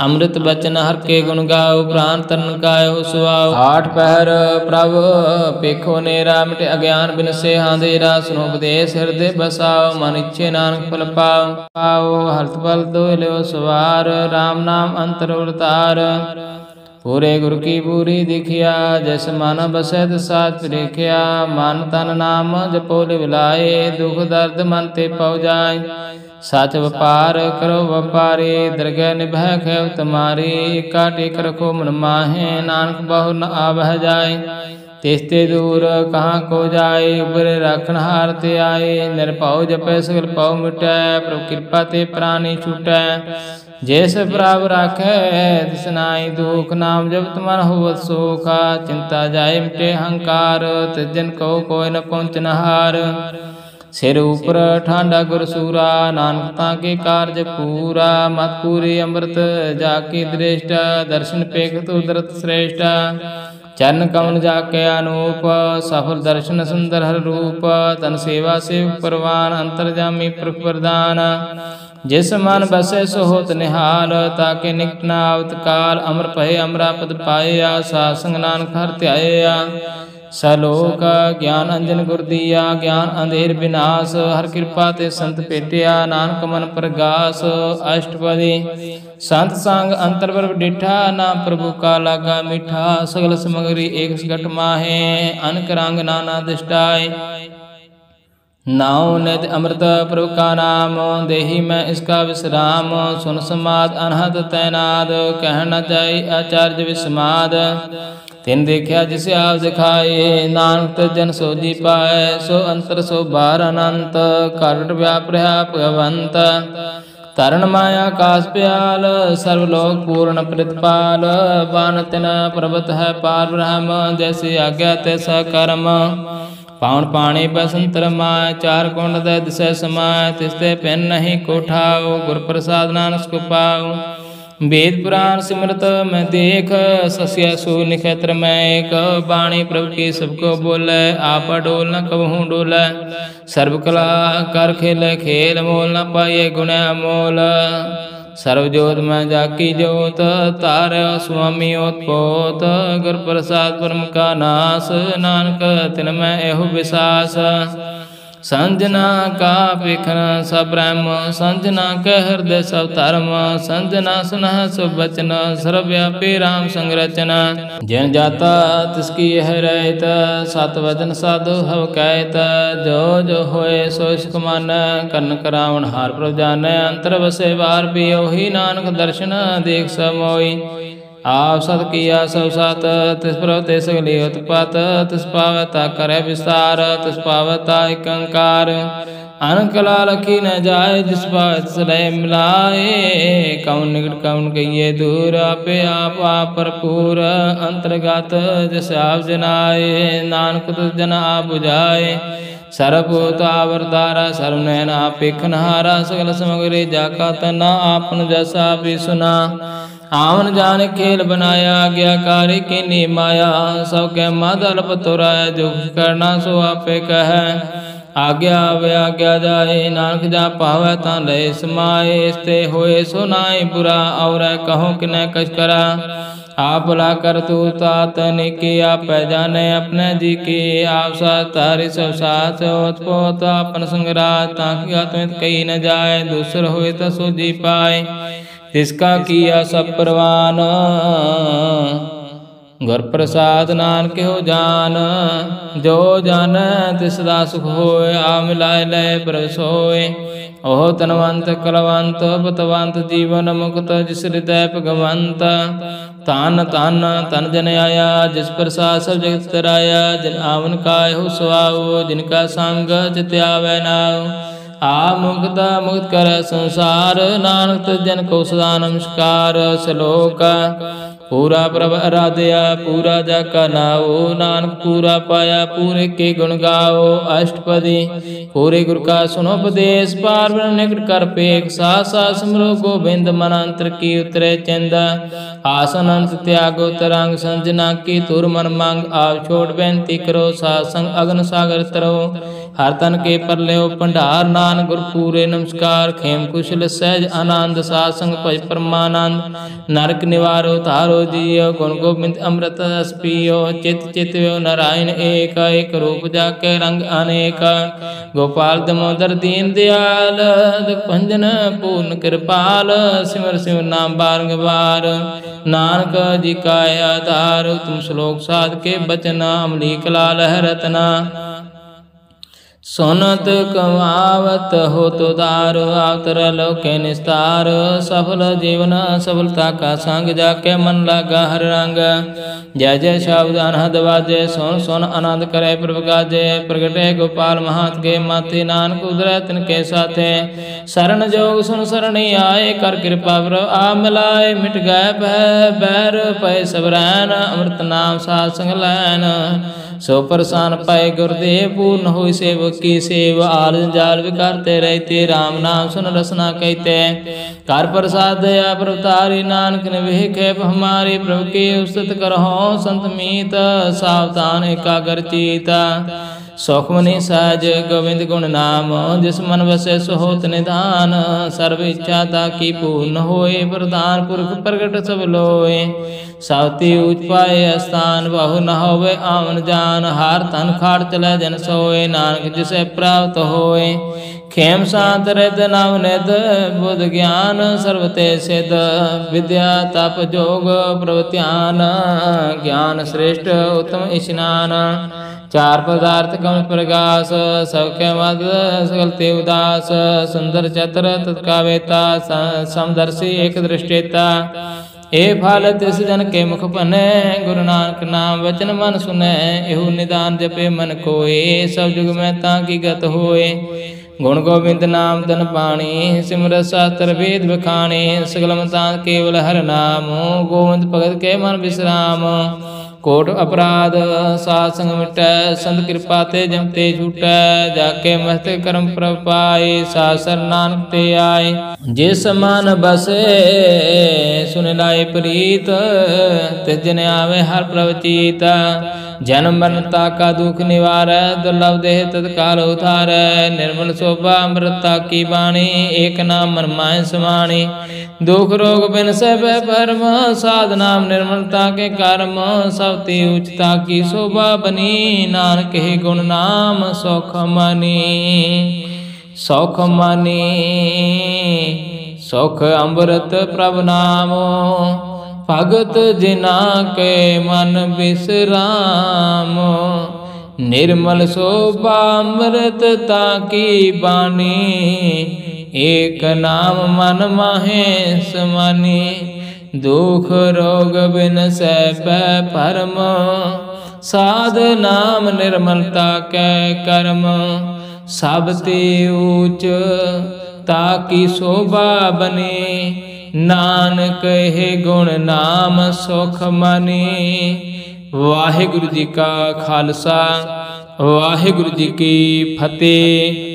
अमृत बचन हर के गुण गाओ, प्राण तन कायो सुआओ। आठ पहर प्रभ पेखो नेरा, मिटे अज्ञान बिन से अंधेरा। सुनो उपदेश हृदय बसाओ, मन इच्छे नानक फल पाओ। पाओ हर्ष फल दो लो सवार, राम नाम अंतर उतार। पूरे गुरु की पूरी दिखिया, जैसे मन बसत साथ प्रेखिया। मन तन नाम जपो लिवलाए, दुख दर्द मन ते पौ जाए। सच व्यापार करो व्यापारी, दरगह निभह खेव तुम्हारी। एका टेक रखो मन माहे, नानक बहु न आवह जाए। तिस्ते दूर कहाँ को जाए, उबरे राखण हार ते आए। निरपौ जपै सगल पौ मिटै, प्रभु कृपा ते प्राणी छूटै। जैस प्राव राखै तिस नाई दुख, नाम जब तुमन होवत सोखा। चिंता जाय मिटे अहंकार, तिस जन को कोई न पहुँचन हार। सिर ऊपर ठांडा गुरसूरा, नानक ताके कारज पूरा। मत पूरी अमृत जाकी दृष्ट, दर्शन पेखत उदरत श्रेष्ठ। चरण कमल जाके अनूप, सफल दर्शन सुंदर हर रूप। तन सेवा सेवक परवान, अंतर्जामी प्रभु प्रदान। जिस मन बसे सो होत निहाल, ताके निकट न आवत काल। अमर पहे अमरा पद पाया, सासंग नानक हर ध्याया। सलोक ज्ञान अंजन गुर दिया, ज्ञान अंधेर विनाश। हर कृपा ते संत भेटिया, नानक मन प्रगास। अष्टपदी संत संग अंतर पर डिठा, नाम प्रभु का लागा मीठा। सगल समगरी एक सगट माहे, अनक रंग नाना दिष्टाय। नाउ नित अमृत प्रभु का नाम, देही मैं इसका विश्राम। सुन समाद अनहद तैनाद, कह न जाय आचार्य विस्माद। तिन देखा जिसे आप दिखाए, नानक जन सो जी पाए। सो अंतर सो बार अनंत, कारुट व्याप रहा भगवंत। तरण माया काश प्याल, सर्वलोक पूर्ण प्रतिपाल। बान तिन प्रभत है पार ब्रह्म, जैसे आज्ञा तैसा कर्म। पाउन पाणी बसंतर माय, चार कुंड दय दिशा समाय। तिसते पिन नहीं कोठाओ, गुर प्रसाद नानक को पाओ। वेद पुराण सिमरत मैं देख, सस्या सु निखेत्र में एक। बाणी प्रभु की सबको बोले, आप डोल न कबहूँ डोले। सर्व कला कर खेले खेल, मोल न पाइये गुण अमोल। सर्वजोत में जाकी जोत, तार स्वामी ओतपोत। गुर प्रसाद परम का नाश, नानक तिन में एहु विसास। संजना का पेखन सब ब्रह्म, संजना के हृदय सब धर्म। संजना सुनह सब वचन, सर्वव्यापी राम संरचना। जिन जाता तिसकी यह रहत, सत वचन साधु हव कहत। जो जो होए सो सुख मान, कर्ण करावण हार प्रभु जानै। अंतर बसे बार भी ओही, नानक दर्शन देख सब मोई। आप सत किया सब सत, तिस प्रभु ते सगली उत्पत। तिस पावता करे विस्तार, तिस पावता एक अंकार। अनकला लखी न जाए, जिस पावत सदै मिलाए। कौन निकट कौन कहिए दूर, आपे आप भरपूर। अंतर्गत जिस आप जनाए, नानक तुस जन आप बुझाए। सर्वभूत आवरदारा, सर्वनयन आप पेखनहारा। सगल समग्री जाका तना, आपन जैसा भी सुना। आवन जान खेल बनाया, आज्ञाकारी की नी माया। सब के मदल पतुराय, जो कुछ करना सो आपे कह। आज्ञा वे आज्ञा जाए, नानक जा पावै तां लय समाए। इसते होए सो नाई बुरा, और कहो कि न कछ करा। आप भला कर तू तात निकी, आप जाने अपने जी की। आप साथ तारी सब साथ, ओत पोत अपन संगरात। ताकि आत्मित कही न जाए, दूसर होए तो सो जी पाए। तिसका किया सब परवान, गुर प्रसाद नानक हो जान। जो जान तिसदा सुख होए, आ मिलाए लय प्रभ सोए। ओह तनवंत कलवंत, पतवंत जीवन मुक्त। जिस हृदय भगवंत, तान तान तन जन आया। जिस प्रसाद सब जगत तराया, जिन आवन काय हो सुआओ। जिनका संग चित आवे नाओ, आ मुक्त मुक्त कर संसार। नानक जन को सदा नमस्कार। श्लोक पूरा प्रभ आराध्या, पूरा जाका नाओ। नानक पूरा पाया, पूरे के गुण गाओ। अष्टपदी पूरे गुरु का सुनो उपदेश, पार ब्रह्म निकट कर पेख। साथ साथ सिमरो गोबिंद, मन अंतर की उतरे चिंद। आसन अंत त्यागो तरंग, संजना की तुर मन मांग। आप छोड़ बेनती करो, सासंग अग्न सागर तरो। हर तन के पर ले भंडार, नान गुर पूरे नमस्कार। खेम कुशल सहज आनंद, सासंग भज परमानंद। नरक निवारो तारो जियो, गुण गोबिंद अमृत रस पियो। चित चित व्यो नारायण एक, एक रूप जाके रंग अनेक। गोपाल दामोदर दीन दयाल, दुख भंजन पूर्ण कृपाल। सिमर सिमर नाम बारंबार, नानक जी का आधार। तुम श्लोक साध के बचना, अमलीक लाल है रतना। सोनत कमावत हो तो दार, आवतर लोके निस्तार। सफल जीवन सफलता का संग, जाके मन लगा हर रंग। जय जय शब्द अनहद बाजे, सोन सोन आनंद करे प्रभु गाजे। प्रगटे गोपाल महात के माथे, नानक उदरै तिनके साथे। शरण जोग सुन सरणी आए, कर कृपा प्रभु आ मिलाए। मिट गए भय बैर पय सब रैन, अमृत नाम साध संग लैन। सो प्रसान पाए गुरुदेव पूर्ण होई सेवक की सेव। आल जाल विकारते रहते राम नाम सुन रसना कहते। कर प्रसाद दया प्रभुतारी नानक ने वह खेप हमारे प्रभु के उस्तत करहो संत मीत सावधान एकाग्र चीता। सौखमनी सहज गोविंद गुण नाम जिस मन वसे सो होत निधान। सर्व इच्छा ताकि पूर्ण होए प्रधान पुरख प्रगट सब लोए। सावती ऊंच पाए स्थान बहु न होवे आवन जान। हार तन खाड़ चले जन सोए नानक जिसे प्राप्त होए। खेम शांत रिद नव निध बुध ज्ञान सर्वते सिद्ध। विद्या तप जोग प्रवत्यान ज्ञान श्रेष्ठ उत्तम स्नान। चार पदार्थ कम प्रकाश सबके मद सकलते उदास। सुंदर चतर तत्कावेता समदर्शी एक दृष्टेता। ए फल तिस जन के मुख पने गुरु नानक नाम वचन मन सुने। एहु निदान जपे मन कोय सब जुग में ताकि गत होए। गुण गोविंद नाम धन पाणी सिमरत शास्त्र वेद बखाणी। सकल मतांत केवल हर नाम गोविंद भगत के मन विश्राम। कोट अपराध साध संग मिटै संत कृपा ते जमते छूटै। जाके मस्तक कर्म प्रभ पाए सासर नानक ते आए। जिस समान बसे सुन लाए प्रीत तिस जन आवे हर प्रभ चीत। जन्म मरता का दुख निवार दुर्लभ देह तत्काल उतार। निर्मल शोभा अमृता की वाणी एक नाम मन माय समाणी। दुख रोग बिन सब परम साध नाम निर्मलता के कर्म। सबती उच्चता की शोभा बनी नानक हे गुण नाम सौख मानी। सौख मानी सौख अमृत प्रभ नाम। भगत जिना के मन विश्राम। निर्मल शोभा अमृतता की बानी। एक नाम मन माहे समानी। दुख रोग बिन सब परम साध नाम निर्मलता के कर्म। सबते ऊंच ताकि शोभा बने नानक हे गुण नाम सुख मानी। वाहिगुरु जी का खालसा वाहिगुरु जी की फतेह।